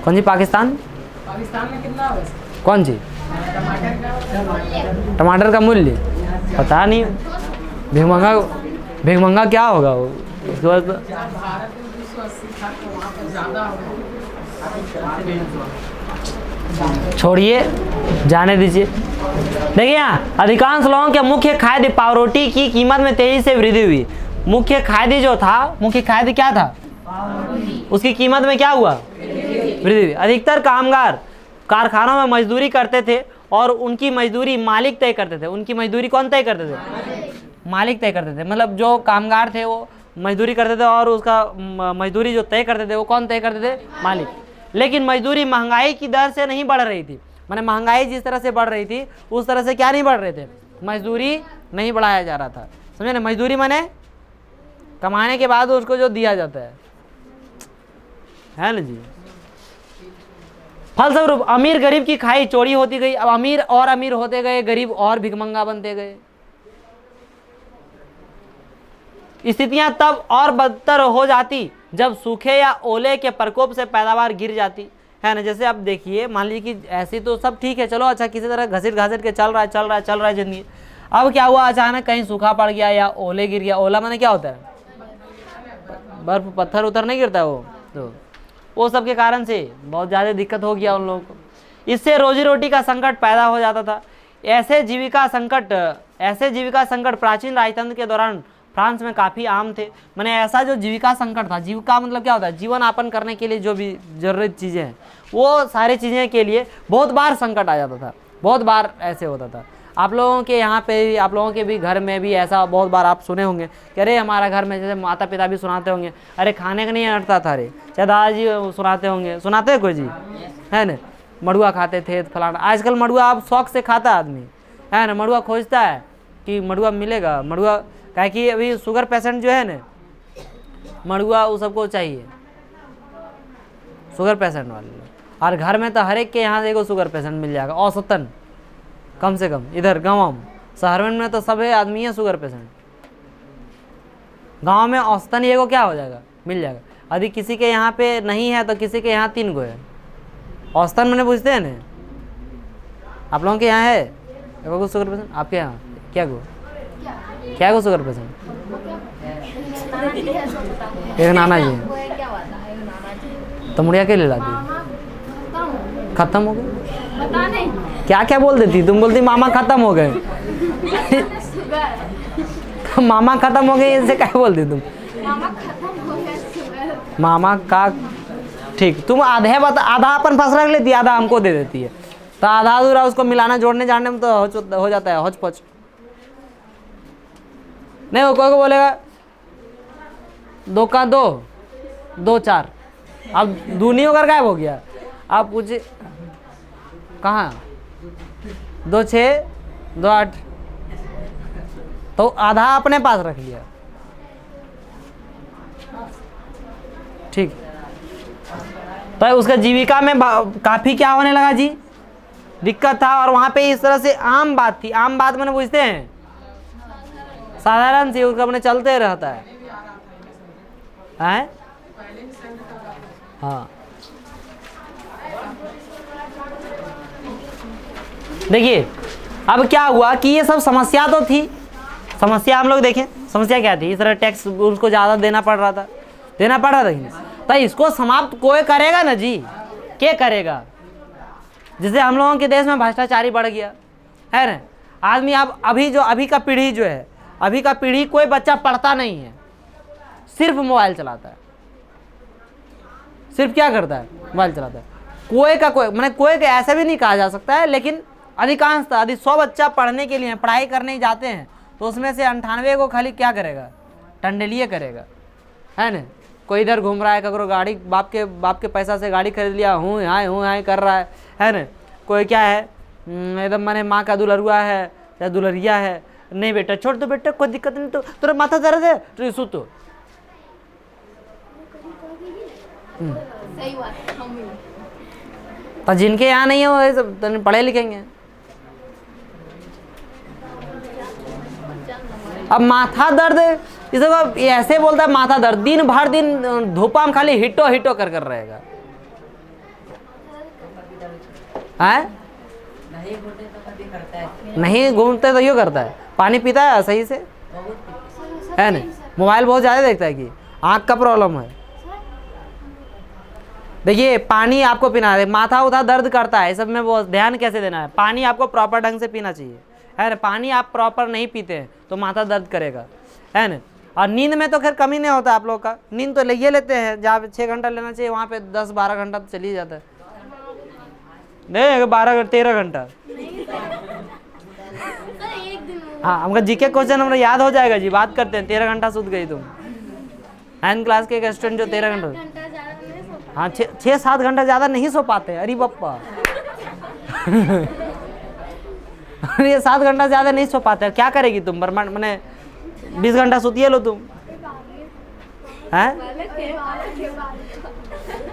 कौन सी पाकिस्तान में कितना है? कौन सी टमाटर का मूल्य पता नहीं, भिखमंगा क्या होगा वो। उसके बाद छोड़िए, जाने दीजिए। देखिए यहाँ अधिकांश लोगों के मुख्य खाद्य पावरोटी की कीमत में तेजी से वृद्धि हुई। मुख्य खाद्य जो था, मुख्य खाद्य क्या था? उसकी कीमत में क्या हुआ? वृद्धि हुई। अधिकतर कामगार कारखानों में मजदूरी करते थे और उनकी मजदूरी मालिक तय करते थे। उनकी मजदूरी कौन तय करते थे? मालिक तय करते थे। मतलब जो कामगार थे वो मजदूरी करते थे और उसका मजदूरी जो तय करते थे वो कौन तय करते थे? मालिक। लेकिन मजदूरी महंगाई की दर से नहीं बढ़ रही थी। माने महंगाई जिस तरह से बढ़ रही थी उस तरह से क्या नहीं बढ़ रहे थे? मजदूरी नहीं बढ़ाया जा रहा था। समझे ना? मजदूरी माने कमाने के बाद उसको जो दिया जाता है ना जी। फलस्वरूप अमीर गरीब की खाई चौड़ी होती गई। अब अमीर और अमीर होते गए, गरीब और भिखमंगा बनते गए। स्थितियां तब और बदतर हो जाती जब सूखे या ओले के प्रकोप से पैदावार गिर जाती है ना। जैसे अब देखिए, मान लीजिए कि ऐसी तो सब ठीक है, चलो अच्छा किसी तरह घसीट घासीट के चल रहा है जिंदगी। अब क्या हुआ, अचानक कहीं सूखा पड़ गया या ओले गिर गया। ओला माने क्या होता है? बर्फ पत्थर उतर नहीं गिरता वो, तो वो सब के कारण से बहुत ज़्यादा दिक्कत हो गया उन लोगों को। इससे रोजी रोटी का संकट पैदा हो जाता था। ऐसे जीविका संकट प्राचीन राजतंत्र के दौरान फ्रांस में काफ़ी आम थे। मैंने ऐसा जो जीविका संकट था, जीविका मतलब क्या होता है? जीवन यापन करने के लिए जो भी जरूरत चीज़ें हैं, वो सारी चीज़ें के लिए बहुत बार संकट आ जाता था। बहुत बार ऐसे होता था। आप लोगों के यहाँ पे भी, आप लोगों के भी घर में भी ऐसा बहुत बार आप सुने होंगे कि अरे हमारा घर में, जैसे माता पिता भी सुनाते होंगे, अरे खाने का नहीं हटता था, अरे चाहे दादाजी सुनाते होंगे, सुनाते हैं कोई जी, है ना, मड़ुआ खाते थे फलाना। आजकल मड़ुआ आप शौक से खाता आदमी, है ना, मड़ुआ खोजता है कि मड़ुआ मिलेगा। मड़ुआ क्या कि अभी शुगर पेशेंट जो है ना, मड़ुआ वो सबको चाहिए, शुगर पेशेंट वाले। और घर में तो हर एक के यहाँ देखो शुगर पेशेंट मिल जाएगा औसतन, कम से कम। इधर गाँव में, शहर में तो सभी आदमी है शुगर पेशेंट। गांव में औसतन ये को क्या हो जाएगा? मिल जाएगा। यदि किसी के यहाँ पे नहीं है तो किसी के यहाँ 3 गो है। औसतन मैंने पूछते हैं ना, आप लोगों के यहाँ है शुगर पेशेंट? आपके यहाँ क्या को क्या क्या को शुगर पेशेंट? नाना जी है सो बताओ। एक नाना जी है। वो है क्या हुआ था एक नाना जी तो मुड़िया के ले लाती? मामा खत्म खत्म हो गए? पता नहीं क्या क्या बोल देती तुम? बोलती मामा खत्म हो गए। शुगर मामा खत्म हो गए इससे क्या बोलती तुम? मामा खत्म हो गया शुगर मामा का ठीक, तुम आधे बता, आधा अपन फंस रख लेती, आधा हमको दे देती है, तो आधा अधूरा उसको मिलाना जोड़ने जाने में तो हो जाता है हौच पौच। नहीं वो कोई को बोलेगा 2 का 2, 2 4, अब दूनी होकर गायब हो गया। आप पूछे कहाँ 2 6 2 8, तो आधा अपने पास रख लिया। ठीक, तो उसका जीविका में काफ़ी क्या होने लगा जी, दिक्कत था। और वहाँ पे इस तरह से आम बात थी, आम बात मैंने पूछते हैं साधारण सी, उसका अपने चलते रहता है। हाँ देखिए अब क्या हुआ कि ये सब समस्या तो थी, समस्या हम लोग देखें समस्या क्या थी। इस तरह टैक्स उसको ज़्यादा देना पड़ रहा था कि नहीं? तो इसको समाप्त कोई करेगा ना जी, क्या करेगा? जैसे हम लोगों के देश में भ्रष्टाचारी बढ़ गया है ना। आदमी अब अभी का पीढ़ी जो है, अभी का पीढ़ी कोई बच्चा पढ़ता नहीं है, सिर्फ मोबाइल चलाता है। सिर्फ क्या करता है? मोबाइल चलाता है। कोई का ऐसा भी नहीं कहा जा सकता है, लेकिन अधिकांशतः यदि 100 बच्चा पढ़ने के लिए पढ़ाई करने जाते हैं तो उसमें से 98 को खाली क्या करेगा? टंडलिए करेगा, है ना। कोई इधर घूम रहा है, ककरो गाड़ी बाप के पैसा से गाड़ी खरीद लिया, हूँ हाय कर रहा है ना। कोई क्या है एकदम माने माँ का दुलरुआ है या दुलरिया है, नहीं बेटा छोड़ दो बेटा कोई दिक्कत नहीं, तो तेरा माथा दर्द है तो सो तो। सही बात है हम भी तो जिनके यहाँ नहीं है वो ये सब पढ़े लिखेंगे। अब माथा दर्द इसको ऐसे बोलता है, माथा दर्द दिन भर दिन धूपा में खाली हिटो कर रहेगा है। नहीं घूमते तो कभी करता है, नहीं घूमते तो यूँ करता है, पानी पीता है सही से है ना, मोबाइल बहुत ज़्यादा देखता है कि आँख का प्रॉब्लम है। देखिए पानी आपको पीना है, माथा उठा दर्द करता है, सब में वो ध्यान कैसे देना है। पानी आपको प्रॉपर ढंग से पीना चाहिए है ना। पानी आप प्रॉपर नहीं पीते हैं तो माथा दर्द करेगा है ना। और नींद में तो खैर कमी नहीं होता आप लोग का, नींद तो ले लेते हैं, जहाँ 6 घंटा लेना चाहिए वहाँ पे 10-12 घंटा तो चली जाता है। नहीं 12-13 घंटा। सर एक दिन हाँ हमका जीके क्वेश्चन हमारा याद हो जाएगा जी, बात करते हैं। 13 घंटा सूत गई तुम, 9th क्लास के एक स्टूडेंट जो 13 घंटा, घंटा ज्यादा नहीं सो हाँ 6-7 घंटा ज़्यादा नहीं सो पाते। अरे बप्पा ये 7 घंटा ज़्यादा नहीं सो पाते, क्या करेगी तुम? मैंने 20 घंटा सोती लो तुम हैं।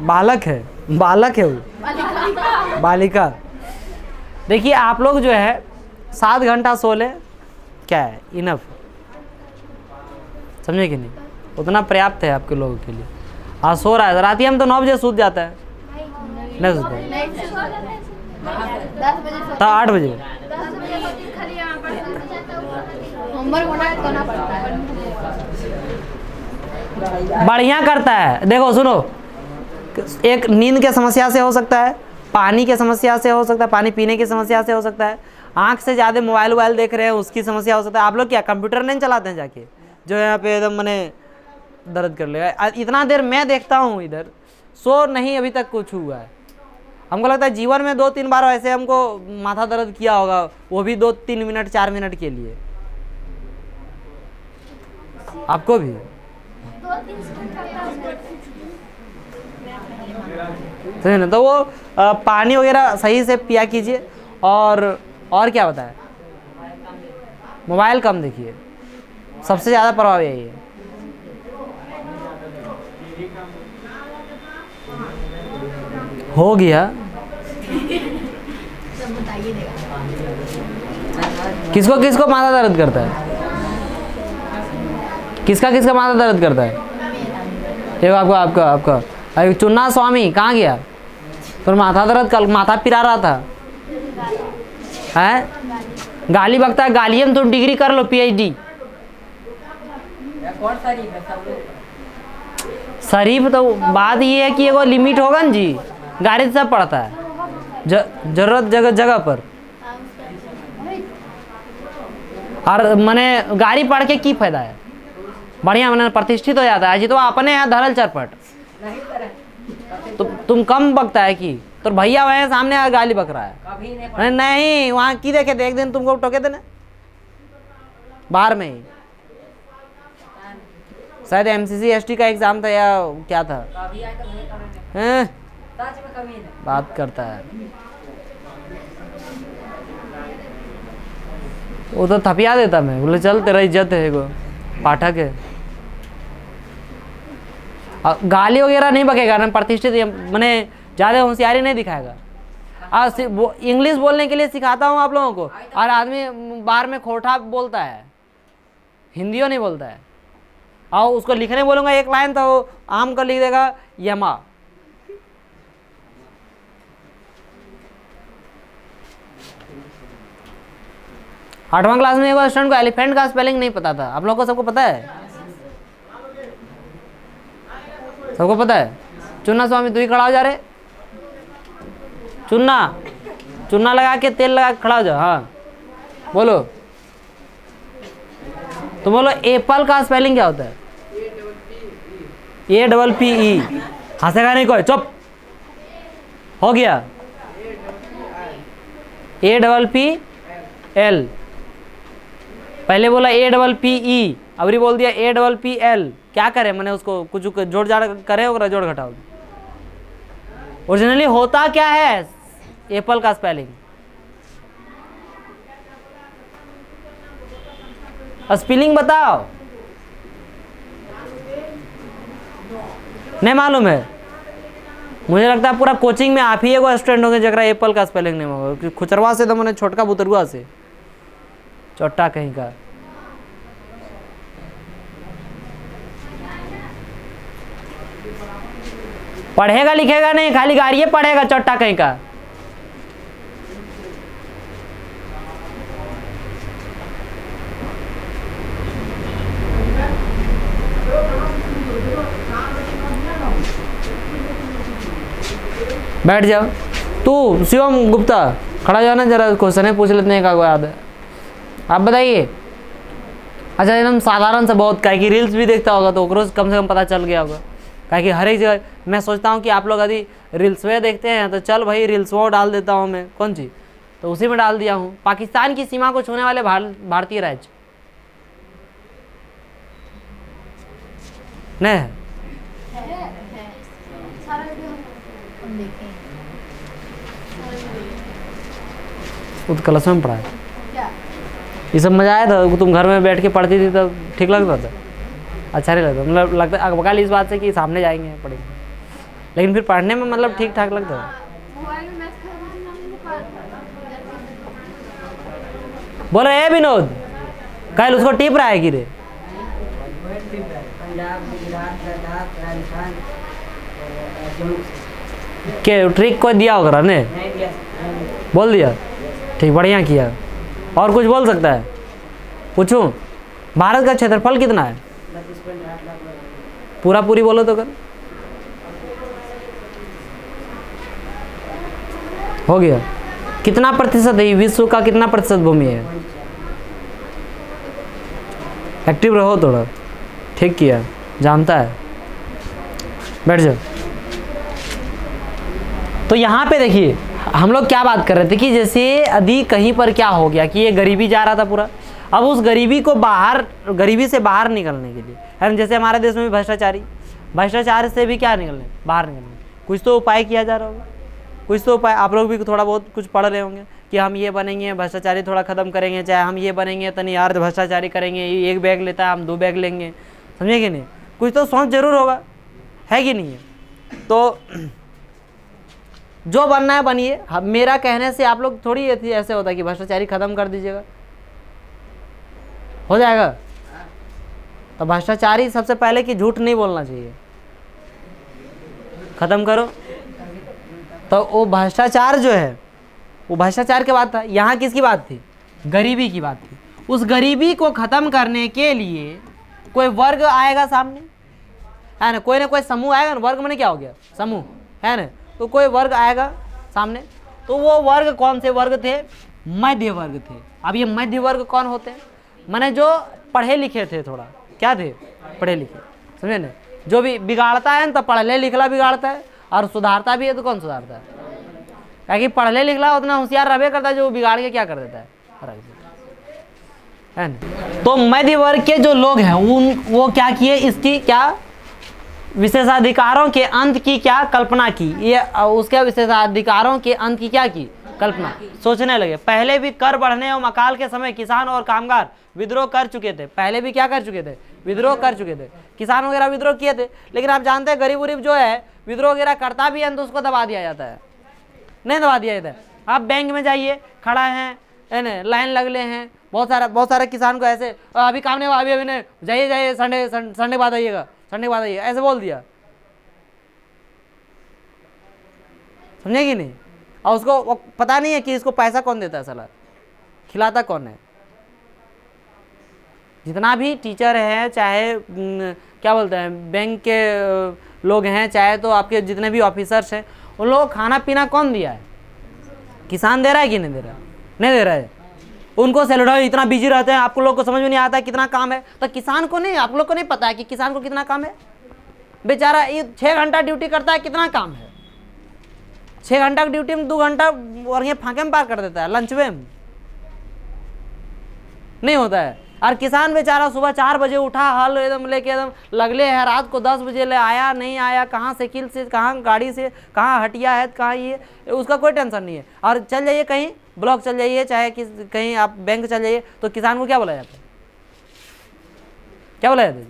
बालक है वो बालिका। देखिए आप लोग जो है 7 घंटा सो ले, क्या है इनफ, समझे कि नहीं? उतना पर्याप्त है आपके लोगों के लिए। आज सो रहा है, रात हम तो 9 बजे सूत जाता है, नहीं सोता है 10 बजे तो 8 बजे। 10 बजे सोती खाली यहाँ पर होमवर्क होना है तो ना पड़ता है। बढ़िया करता है। देखो सुनो, एक नींद के समस्या से हो सकता है, पानी के समस्या से हो सकता है, पानी पीने की समस्या से हो सकता है, आँख से ज़्यादा मोबाइल देख रहे हैं उसकी समस्या हो सकता है। आप लोग क्या कंप्यूटर नहीं चलाते हैं जाके, जो यहाँ पे एकदम मैंने दर्द कर लेगा। इतना देर मैं देखता हूँ इधर, सो नहीं अभी तक कुछ हुआ है। हमको लगता है जीवन में 2-3 बार ऐसे हमको माथा दर्द किया होगा, वो भी 2-3 मिनट 4 मिनट के लिए। आपको भी 2-3 सेकंड तो है ना। तो वो पानी वगैरह सही से पिया कीजिए। और क्या बताए, मोबाइल कम देखिए, सबसे ज़्यादा प्रभाव यही है। हो गया सब बताइए देगा। किसको माथा दर्द करता है? किसका माथा दर्द करता है? देखो आपका अरे चुन्ना स्वामी कहाँ गया? तो माथा दर्द कल माथा पिरा रहा था है गाली बकता है, गालिए में तुम डिग्री कर लो PhD। कौन शरीफ है सब लोग? शरीफ तो बात ये है कि एगो लिमिट होगा ना जी, गाड़ी से सब पड़ता है जरूरत जगह जगह पर। और मैंने गाड़ी पढ़ के की फायदा है, बढ़िया मैंने प्रतिष्ठित हो जाता है जी, तो अपने यहाँ धरल चरपट। नहीं करे तुम कम बकता है कि तो भैया वह सामने गाली बक रहा है। कभी नहीं अरे नहीं, वहाँ की देखे थे एक दिन तुमको टोके थे ना बाहर में ही, शायद MCC ST का एग्जाम था या क्या था। कभी आए तो नहीं करेंगे, हैं? सच में कभी नहीं। बात करता है वो तो थपिया देता, मैं बोले चल तेरा इज्जत है एगो पाठक है। गाली वगैरह नहीं बकेगा ना, प्रतिष्ठित मैंने ज़्यादा होशियारी नहीं दिखाएगा। वो इंग्लिश बोलने के लिए सिखाता हूँ आप लोगों को, और आदमी बाहर में खोटा बोलता है, हिंदियों नहीं बोलता है। और उसको लिखने बोलूँगा एक लाइन तो वो आम का लिख देगा यमा। आठवां क्लास में एक स्टूडेंट को एलिफेंट का स्पेलिंग नहीं पता था। आप लोगों को सबको पता है? सबको पता है? चुन्ना स्वामी तू ही खड़ा हो जा रहे, चुन्ना चुन्ना लगा के तेल लगा के खड़ा हो जाओ। हाँ बोलो, तो बोलो एप्पल का स्पेलिंग क्या होता है? APPE। हंसेगा नहीं कोई, चुप हो गया। APPL, पहले बोला APPE, अबरी बोल दिया APPL। क्या करे मैंने उसको कुछ जोड़ जाड़ करे होगा, जोड़ घटाओ। ओरिजिनली होता क्या है एप्पल का स्पेलिंग? स्पेलिंग बताओ, नहीं मालूम है? मुझे लगता है पूरा कोचिंग में आप ही एगो स्टूडेंट होंगे जरा एप्पल का स्पेलिंग नहीं होगा। खुचरवा से तो मैंने छोटका बुतरुआ से चोट्टा कहीं का। पढ़ेगा लिखेगा नहीं, खाली गाड़िए पढ़ेगा चोट्टा कहीं का। बैठ जाओ। तू शिवम गुप्ता खड़ा जाओ ना, जरा क्वेश्चन पूछ लेते हैं, का याद है? आप बताइए। अच्छा एकदम साधारण सा बहुत, काहे कि रील्स भी देखता होगा तो ओकरो कम से कम पता चल गया होगा। काहे कि हर एक जगह मैं सोचता हूँ कि आप लोग यदि रील्स वे देखते हैं तो चल भाई रील्स वो डाल देता हूँ मैं, कौन सी, तो उसी में डाल दिया हूँ। पाकिस्तान की सीमा को छूने वाले भारतीय राज्य नहीं है। सारा वीडियो हम देखें। उत्कलश में पढ़ा है क्या? ये सब मजा आया था? तुम घर में बैठ के पढ़ती थी तब ठीक लगता था? अच्छा नहीं लगता? मतलब लगता अकबकाल इस बात से कि सामने जाएंगे पढ़ेंगे, लेकिन फिर पढ़ने में मतलब ठीक ठाक लगता है। मोबाइल में मैच खेलना बोल रहे विनोद कल उसको टिप रहा है कि रे? पंजाब, गुजरात, लद्दाख, राजस्थान, जम्मू। के ट्रिक को दिया होगा ने? नहीं दिया। बोल दिया, ठीक, बढ़िया किया। और कुछ बोल सकता है? पूछूं भारत का क्षेत्रफल कितना है? 32.8 लाख। पूरा पूरी बोलो तो कर। हो गया। कितना प्रतिशत है विश्व का, कितना प्रतिशत भूमि है? एक्टिव रहो थोड़ा, ठीक किया, जानता है। बैठ जाओ। तो यहाँ पे देखिए हम लोग क्या बात कर रहे थे कि जैसे यदि कहीं पर क्या हो गया कि ये गरीबी जा रहा था पूरा, अब उस गरीबी को गरीबी से बाहर निकलने के लिए है, जैसे हमारे देश में भी भ्रष्टाचार से भी क्या बाहर निकलने कुछ तो उपाय किया जा रहा होगा। कुछ तो उपाय आप लोग भी थोड़ा बहुत कुछ पढ़ रहे होंगे कि हम ये बनेंगे, भ्रष्टाचारी थोड़ा ख़त्म करेंगे, चाहे हम ये बनेंगे तनी यार भ्रष्टाचारी करेंगे, एक बैग लेता है हम 2 बैग लेंगे, समझे कि नहीं? कुछ तो सोच जरूर होगा, है कि नहीं है? तो जो बनना है बनिए। मेरा कहने से आप लोग थोड़ी ऐसे होता है कि भ्रष्टाचारी खत्म कर दीजिएगा, हो जाएगा। तो भ्रष्टाचारी सबसे पहले कि झूठ नहीं बोलना चाहिए, खत्म करो। तो वो भ्रष्टाचार जो है वो भ्रष्टाचार की बात था। यहाँ किसकी बात थी? गरीबी की बात थी। उस गरीबी को खत्म करने के लिए कोई वर्ग आएगा सामने, है ना, कोई समूह आएगा ना। वर्ग मैंने क्या हो गया? समूह, है ना। तो कोई वर्ग आएगा सामने, तो वो वर्ग कौन से वर्ग थे? मध्य वर्ग थे। अब ये मध्य वर्ग कौन होते हैं? माने जो पढ़े लिखे थे, थोड़ा क्या थे? पढ़े लिखे, समझे ना। जो भी बिगाड़ता है ना, तो पढ़ले लिखला बिगाड़ता है, और सुधारता भी है तो कौन सुधारता है? क्योंकि पढ़ले लिखला उतना होशियार रहे करता है, जो बिगाड़ के क्या कर देता है, है ना। तो मध्य वर्ग के जो लोग हैं वो क्या किए? इसकी क्या विशेषाधिकारों के अंत की क्या कल्पना की? ये उसके विशेषाधिकारों के अंत की क्या की? कल्पना। सोचने लगे। पहले भी कर बढ़ने और अकाल के समय किसान और कामगार विद्रोह कर चुके थे। पहले भी क्या कर चुके थे? विद्रोह कर चुके थे। किसान वगैरह विद्रोह किए थे, लेकिन आप जानते हैं गरीब उरीब जो है विद्रोह वगैरह करता भी है तो उसको दबा दिया जाता है, नहीं दबा दिया जाता है। आप बैंक में जाइए, खड़ा है ना, लाइन लगले हैं, बहुत सारे किसान को ऐसे अभी काम नहीं हुआ, अभी नहीं, जाइए संडे बाद आइएगा, संडे बाद आइएगा, ऐसे बोल दिया, समझे कि नहीं। और उसको पता नहीं है कि इसको पैसा कौन देता है, साला खिलाता कौन है। जितना भी टीचर है, चाहे क्या बोलते हैं बैंक के लोग हैं, चाहे तो आपके जितने भी ऑफिसर्स हैं, उन लोगों को खाना पीना कौन दिया है? किसान दे रहा है कि नहीं दे रहा है? नहीं दे रहा है। उनको सैलरी, इतना बिजी रहते हैं, आपको लोग को समझ में नहीं आता है कितना काम है। तो किसान को नहीं, आप लोग को नहीं पता है कि किसान को कितना काम है? बेचारा ये 6 घंटा ड्यूटी करता है, कितना काम है? 6 घंटा की ड्यूटी में 2 घंटा और ये फांके में पार कर देता है, लंच में नहीं होता है। और किसान बेचारा सुबह 4 बजे उठा, हल एकदम लेके एकदम लगले है, रात को 10 बजे ले आया, नहीं आया, कहाँ साइकिल से, कहाँ गाड़ी से, कहाँ हटिया है, कहाँ ये, उसका कोई टेंशन नहीं है। और चल जाइए कहीं ब्लॉक चल जाइए, चाहे कहीं आप बैंक चल जाइए, तो किसान को क्या बोला जाता है? क्या बोला जाता है?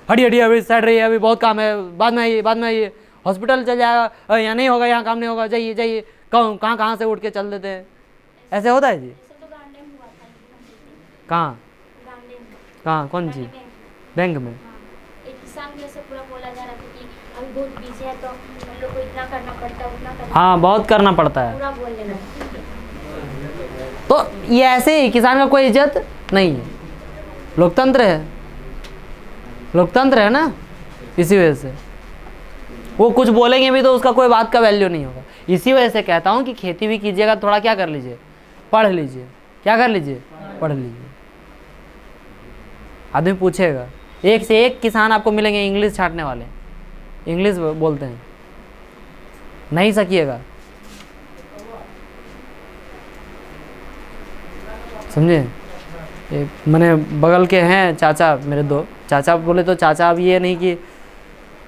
हटी अभी साइड रही है, अभी बहुत काम है, बाद में आइए, हॉस्पिटल चल जाएगा, यहाँ नहीं होगा, यहाँ काम नहीं होगा, जाइए कहाँ से उठ के चल देते हैं। ऐसे होता है जी? कहाँ कौन सी बैंक में? एक किसान के से पूरा बोला जा रहा था कि अभी बहुत बिजी है, तो हम लोग को इतना करना पड़ता है, उतना करना। हाँ, बहुत करना पड़ता है, पूरा बोल देना। तो ये ऐसे ही किसान का कोई इज्जत नहीं है। लोकतंत्र है ना, इसी वजह से वो कुछ बोलेंगे भी तो उसका कोई बात का वैल्यू नहीं होगा। इसी वजह से कहता हूँ कि खेती भी कीजिएगा, थोड़ा क्या कर लीजिए, पढ़ लीजिए। क्या कर लीजिए? पढ़ लीजिए। आदमी पूछेगा, एक से एक किसान आपको मिलेंगे इंग्लिश छांटने वाले, इंग्लिश बोलते हैं, नहीं सकिएगा, समझे। मैंने बगल के हैं चाचा, मेरे 2 चाचा, बोले तो चाचा अब ये नहीं कि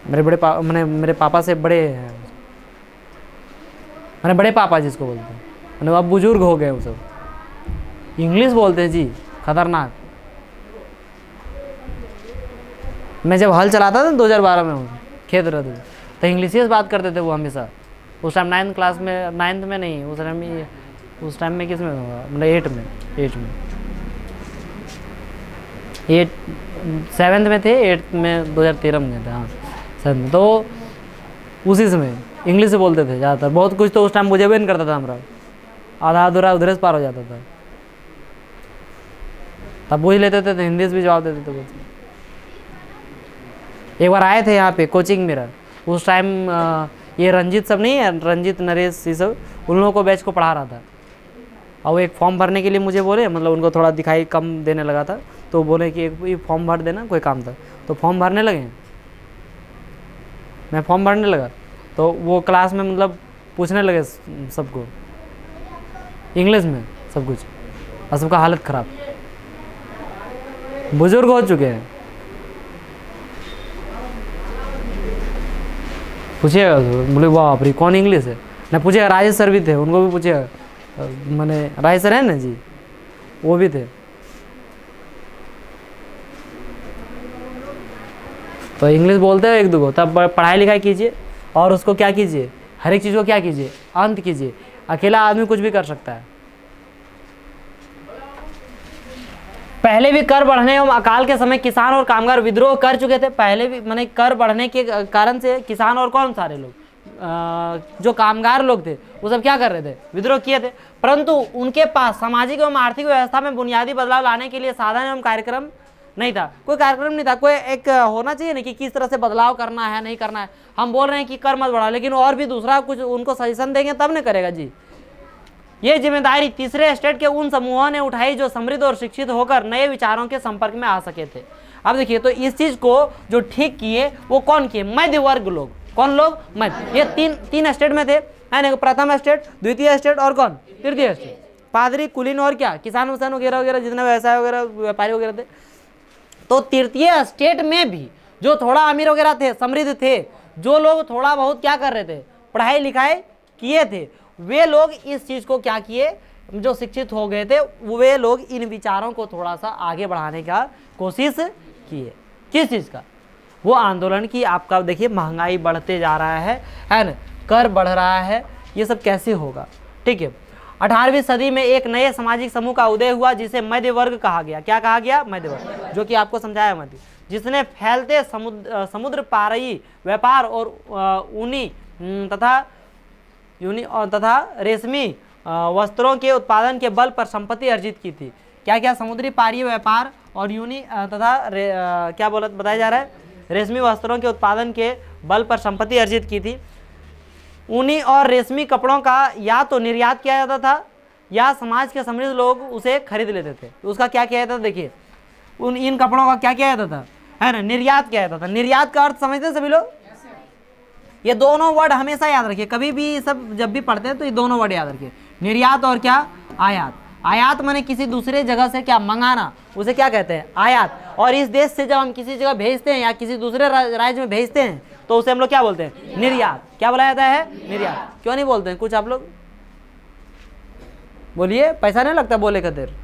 मेरे पापा से बड़े हैं, मैंने बड़े पापा जिसको बोलते हैं, मैंने अब बुजुर्ग हो गए, वो सब इंग्लिश बोलते हैं जी, खतरनाक। मैं जब हल चलाता था 2012 में, खेत रहते थे, तो इंग्लिश से बात करते थे वो हमेशा। उस टाइम 9th क्लास में, 9th में नहीं, उस टाइम में किस में होगा, मतलब 8 में 7th में थे, 8th में 2013 में थे, हाँ 7th में। तो उसी समय इंग्लिश से बोलते थे ज़्यादातर, बहुत कुछ तो उस टाइम मुझे भी नहीं करता था, हमारा आधा अधूरा उधर से पार हो जाता था, तब बुझ लेते थे तो हिंदी से भी जवाब देते थे। एक बार आए थे यहाँ पे कोचिंग मेरा, उस टाइम ये रंजीत सब नहीं है, रंजीत नरेश ये सब, उन लोगों को बैच को पढ़ा रहा था। और वो एक फॉर्म भरने के लिए मुझे बोले, मतलब उनको थोड़ा दिखाई कम देने लगा था, तो बोले कि एक फॉर्म भर देना, कोई काम था, तो फॉर्म भरने लगे। मैं फॉर्म भरने लगा तो वो क्लास में मतलब पूछने लगे सबको इंग्लिश में सब कुछ, और सबका हालत ख़राब, बुजुर्ग हो चुके हैं। पूछिएगा, बोले बाप रे कौन इंग्लिश है ना, पूछिएगा। राजेश सर भी थे, उनको भी पूछिएगा, मैंने राजेश सर है ना जी, वो भी थे। तो इंग्लिश बोलते हैं 1-2 को, तब पढ़ाई लिखाई कीजिए और उसको क्या कीजिए, हर एक चीज़ को क्या कीजिए, अंत कीजिए। अकेला आदमी कुछ भी कर सकता है। पहले भी कर बढ़ने एवं अकाल के समय किसान और कामगार विद्रोह कर चुके थे। पहले भी माने कर बढ़ने के कारण से किसान और कौन सारे लोग, जो कामगार लोग थे वो सब क्या कर रहे थे, विद्रोह किए थे। परंतु उनके पास सामाजिक एवं आर्थिक व्यवस्था में बुनियादी बदलाव लाने के लिए साधन एवं कार्यक्रम नहीं था। कोई कार्यक्रम नहीं था, कोई एक होना चाहिए ना कि किस तरह से बदलाव करना है नहीं करना है। हम बोल रहे हैं कि कर मत बढ़ाओ, लेकिन और भी दूसरा कुछ उनको सजेशन देंगे तब न करेगा जी। ये जिम्मेदारी तीसरे स्टेट के उन समूहों ने उठाई जो समृद्ध और शिक्षित होकर नए विचारों के संपर्क में आ सके थे। अब देखिए, तो इस चीज को जो ठीक किए वो कौन किए? मध्य वर्ग लोग। कौन लोग? मध्य। ये तीन स्टेट में थे, है ना, प्रथम स्टेट, द्वितीय स्टेट और कौन? तृतीय स्टेट। पादरी, कुलीन और क्या, किसान वसान वगैरह वगैरह, जितने व्यवसाय वगैरह व्यापारी वगैरह थे। तो तृतीय स्टेट में भी जो थोड़ा अमीर वगैरह थे, समृद्ध थे, जो लोग थोड़ा बहुत क्या कर रहे थे, पढ़ाई लिखाई किए थे, वे लोग इस चीज को क्या किए, जो शिक्षित हो गए थे वे लोग इन विचारों को थोड़ा सा आगे बढ़ाने का कोशिश किए। किस चीज का? वो आंदोलन की। आपका देखिए महंगाई बढ़ते जा रहा है ना, कर बढ़ रहा है, ये सब कैसे होगा? ठीक है। 18वीं सदी में एक नए सामाजिक समूह का उदय हुआ जिसे मध्य वर्ग कहा गया। क्या कहा गया? मध्य वर्ग, जो कि आपको समझाया मध्य, जिसने फैलते समुद्र पारई व्यापार और ऊनी तथा रेशमी वस्त्रों के उत्पादन के बल पर संपत्ति अर्जित की थी। क्या क्या? समुद्री पारीय व्यापार और यूनी तथा क्या बताया जा रहा है? रेशमी वस्त्रों के उत्पादन के बल पर संपत्ति अर्जित की थी। ऊनी और रेशमी कपड़ों का या तो निर्यात किया जाता था या समाज के समृद्ध लोग उसे खरीद लेते थे। तो उसका क्या किया जाता था? देखिए, इन कपड़ों का क्या किया जाता था, है ना, निर्यात किया जाता था। निर्यात का अर्थ समझते हैं सभी लोग? ये दोनों वर्ड हमेशा याद रखिए, कभी भी सब जब भी पढ़ते हैं तो ये दोनों वर्ड याद रखिए, निर्यात और क्या? आयात। आयात माने किसी दूसरे जगह से क्या मंगाना, उसे क्या कहते हैं? आयात। और इस देश से जब हम किसी जगह भेजते हैं या किसी दूसरे राज्य में भेजते हैं तो उसे हम लोग क्या बोलते हैं? निर्यात। क्या बोला जाता है? निर्यात। क्यों नहीं बोलते हैं कुछ आप लोग? बोलिए, पैसा नहीं लगता बोले खातिर?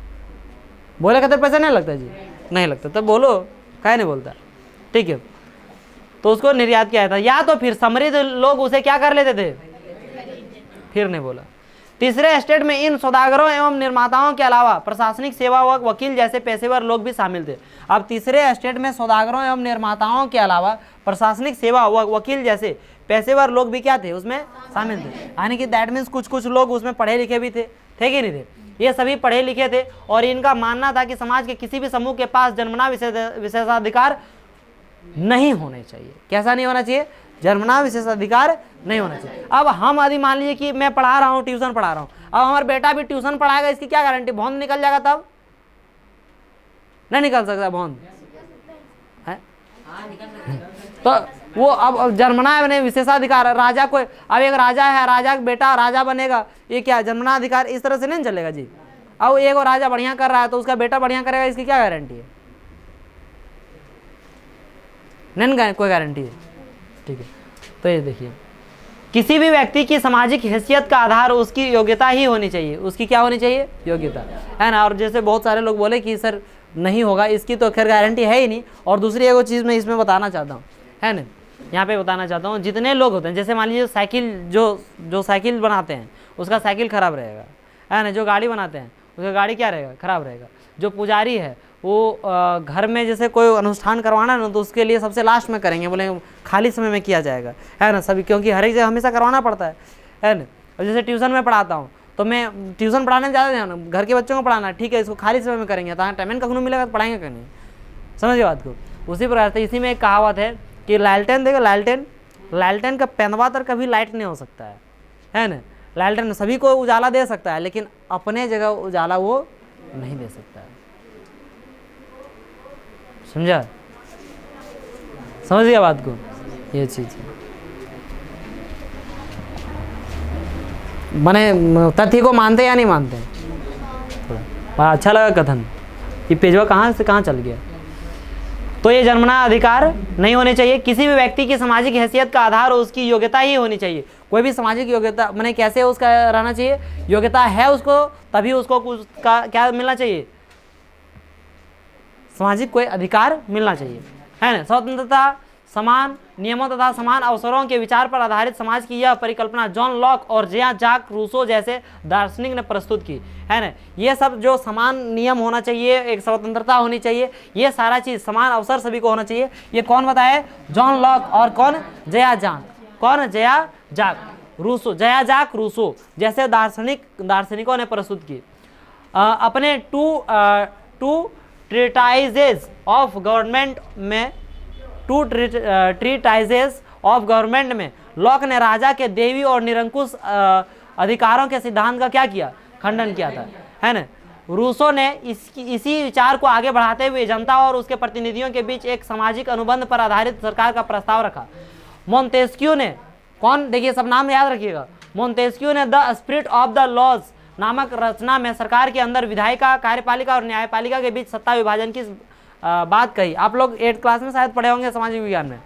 बोले खातिर पैसा नहीं लगता जी? नहीं लगता, तब बोलो, क्या नहीं बोलता? ठीक है, तो उसको निर्यात किया था। या तो फिर समृद्ध लोग उसे क्या कर लेते थे? फिर नहीं बोला। तीसरे स्टेट में इन सौदागरों एवं निर्माताओं के अलावा प्रशासनिक सेवा व वकील जैसे पेशेवर लोग भी शामिल थे। अब तीसरे स्टेट में सौदागरों एवं निर्माताओं के अलावा प्रशासनिक सेवा व वकील जैसे पेशेवर लोग भी क्या थे? उसमें शामिल थे। यानी कि दैट मीन्स कुछ लोग उसमें पढ़े लिखे भी थे कि नहीं थे? ये सभी पढ़े लिखे थे और इनका मानना था कि समाज के किसी भी समूह के पास जन्मना विशेषाधिकार नहीं होने चाहिए। कैसा नहीं होना चाहिए? जन्मना विशेषाधिकार नहीं होना चाहिए। अब हम यदि मान लीजिए कि मैं पढ़ा रहा हूँ, ट्यूशन पढ़ा रहा हूँ, अब हमारा बेटा भी ट्यूशन पढ़ाएगा, इसकी क्या गारंटी? भौंद निकल जाएगा तब? नहीं निकल सकता भौंद है? तो वो अब जन्मना नहीं विशेषाधिकार, राजा कोई, अब एक राजा है, राजा का बेटा राजा बनेगा, ये क्या जन्मना अधिकार? इस तरह से नहीं चलेगा जी। अब एक और राजा बढ़िया कर रहा है तो उसका बेटा बढ़िया करेगा, इसकी क्या गारंटी है? नहीं कोई गारंटी है। ठीक है, तो ये देखिए, किसी भी व्यक्ति की सामाजिक हैसियत का आधार उसकी योग्यता ही होनी चाहिए। उसकी क्या होनी चाहिए? योग्यता, है ना। और जैसे बहुत सारे लोग बोले कि सर नहीं होगा, इसकी तो खैर गारंटी है ही नहीं। और दूसरी एक चीज़ मैं इसमें बताना चाहता हूँ, है ना, यहाँ पे बताना चाहता हूँ, जितने लोग होते हैं, जैसे मान लीजिए साइकिल, जो साइकिल बनाते हैं उसका साइकिल खराब रहेगा, है ना। जो गाड़ी बनाते हैं उसका गाड़ी क्या रहेगा? खराब रहेगा। जो पुजारी है वो घर में जैसे कोई अनुष्ठान करवाना है ना, तो उसके लिए सबसे लास्ट में करेंगे, बोले खाली समय में किया जाएगा, है ना, सभी, क्योंकि हर एक जगह हमेशा करवाना पड़ता है ना। और जैसे ट्यूशन में पढ़ाता हूँ तो मैं ट्यूशन पढ़ाने ज़्यादा ध्यान, घर के बच्चों को पढ़ाना, ठीक है, इसको खाली समय में करेंगे, तो टाइम कखनों मिलेगा तो पढ़ाएंगे कहीं, समझिए बात को। उसी प्रकार से इसी में एक कहावत है कि लालटेन देखो, लालटेन का पैनवा तर कभी लाइट नहीं हो सकता है ना। लालटेन सभी को उजाला दे सकता है, लेकिन अपने जगह उजाला वो नहीं दे सकता है। समझा? समझ गया बात को? ये चीज माने तथ्य को मानते या नहीं मानते? थोड़ा अच्छा लगा कथन। ये पेजवा कहाँ से कहाँ चल गया? तो ये जन्मना अधिकार नहीं होने चाहिए। किसी भी व्यक्ति की सामाजिक हैसियत का आधार उसकी योग्यता ही होनी चाहिए। कोई भी सामाजिक योग्यता माने कैसे उसका रहना चाहिए? योग्यता है उसको, तभी उसको कुछ का क्या मिलना चाहिए? सामाजिक कोई अधिकार मिलना चाहिए, है ना। स्वतंत्रता, समान नियमों तथा समान अवसरों के विचार पर आधारित समाज की यह परिकल्पना जॉन लॉक और जेया जाक रूसो जैसे दार्शनिक ने प्रस्तुत की, है ना। ये सब जो समान नियम होना चाहिए, एक स्वतंत्रता होनी चाहिए, ये सारा चीज़, समान अवसर सभी को होना चाहिए, ये कौन बताए? जॉन लॉक और कौन? जेया जाक। कौन? जेया जाक। रूसो, जया जाक रूसो जैसे दार्शनिकों ने प्रस्तुत की। अपने टू ट्रीटाइजेस ऑफ गवर्नमेंट में लॉक ने राजा के देवी और निरंकुश अधिकारों के सिद्धांत का क्या किया, खंडन किया था, है ना। रूसो ने इसी विचार को आगे बढ़ाते हुए जनता और उसके प्रतिनिधियों के बीच एक सामाजिक अनुबंध पर आधारित सरकार का प्रस्ताव रखा। मोंतेस्क्यू ने, कौन, देखिए सब नाम याद रखिएगा, मोंतेस्क्यू ने the spirit of the laws नामक रचना में सरकार के अंदर विधायिका, कार्यपालिका और न्यायपालिका के बीच सत्ता विभाजन की बात कही। आप लोग 8th क्लास में शायद पढ़े होंगे सामाजिक विज्ञान में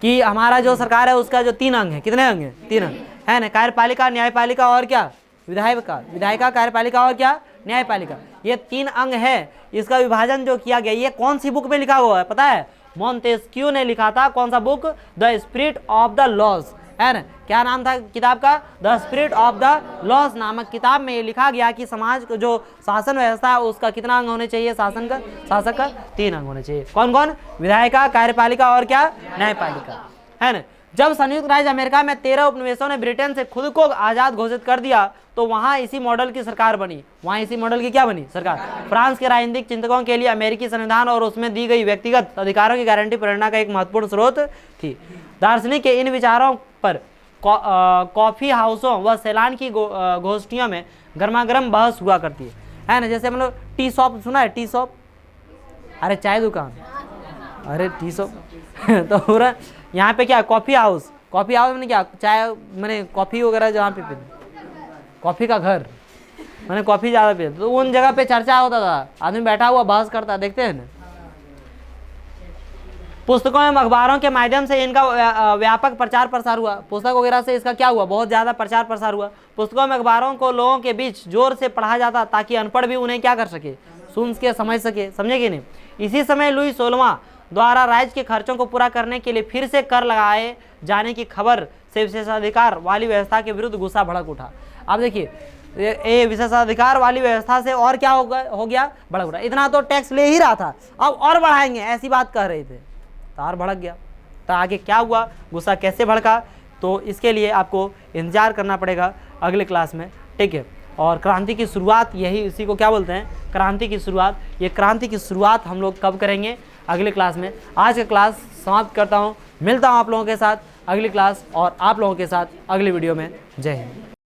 कि हमारा जो सरकार है उसका जो 3 अंग है, कितने अंग है, 3 अंग है ना, कार्यपालिका, न्यायपालिका और क्या, विधायिका, कार्यपालिका और क्या, न्यायपालिका, ये 3 अंग है। इसका विभाजन जो किया गया, ये कौन सी बुक में लिखा हुआ है पता है, मोंतेस्क्यू ने लिखा था। कौन सा book, the spirit of the laws, है ना, क्या नाम था किताब का, the spirit of the laws नामक किताब में ये लिखा गया कि समाज को जो शासन व्यवस्था है उसका कितना अंग होने चाहिए, शासक का 3 अंग होने चाहिए। कौन कौन, विधायिका, कार्यपालिका और क्या, न्यायपालिका, है ना। जब संयुक्त राज्य अमेरिका में 13 उपनिवेशों ने ब्रिटेन से खुद को आज़ाद घोषित कर दिया तो वहाँ इसी मॉडल की सरकार बनी, वहाँ इसी मॉडल की क्या बनी, सरकार। फ्रांस के राजनीतिक चिंतकों के लिए अमेरिकी संविधान और उसमें दी गई व्यक्तिगत अधिकारों की गारंटी प्रेरणा का एक महत्वपूर्ण स्रोत थी। दार्शनिक के इन विचारों पर कॉफ़ी हाउसों व सैलान की गोष्ठियों में गर्मागर्म बहस हुआ करती है ना। जैसे मतलब टी शॉप सुना है, टी शॉप, अरे चाय दुकान, अरे टी शॉप तो पूरा यहाँ पे क्या, कॉफ़ी हाउस मैंने क्या, चाय मैंने कॉफ़ी वगैरह जहाँ पे पीते, कॉफ़ी का घर मैंने कॉफ़ी ज़्यादा पीते, तो उन जगह पे चर्चा होता था, आदमी बैठा हुआ बहस करता, देखते हैं ना। पुस्तकों एवं अखबारों के माध्यम से इनका व्यापक प्रचार प्रसार हुआ, पुस्तक वगैरह से इसका क्या हुआ, बहुत ज़्यादा प्रचार प्रसार हुआ। पुस्तकों में अखबारों को लोगों के बीच जोर से पढ़ा जाता ताकि अनपढ़ भी उन्हें क्या कर सके, सुन के समझ सके, समझे कि नहीं। इसी समय लुई 16वां द्वारा राज्य के खर्चों को पूरा करने के लिए फिर से कर लगाए जाने की खबर से विशेषाधिकार वाली व्यवस्था के विरुद्ध गुस्सा भड़क उठा। अब देखिए ये विशेषाधिकार वाली व्यवस्था से और क्या हो गया, भड़क उठा। इतना तो टैक्स ले ही रहा था, अब और बढ़ाएंगे, ऐसी बात कह रहे थे, तो और भड़क गया। तो आगे क्या हुआ, गुस्सा कैसे भड़का, तो इसके लिए आपको इंतजार करना पड़ेगा अगले क्लास में, ठीक है। और क्रांति की शुरुआत, यही इसी को क्या बोलते हैं, क्रांति की शुरुआत। ये क्रांति की शुरुआत हम लोग कब करेंगे, अगले क्लास में। आज का क्लास समाप्त करता हूँ, मिलता हूँ आप लोगों के साथ अगली क्लास और आप लोगों के साथ अगली वीडियो में। जय हिंद।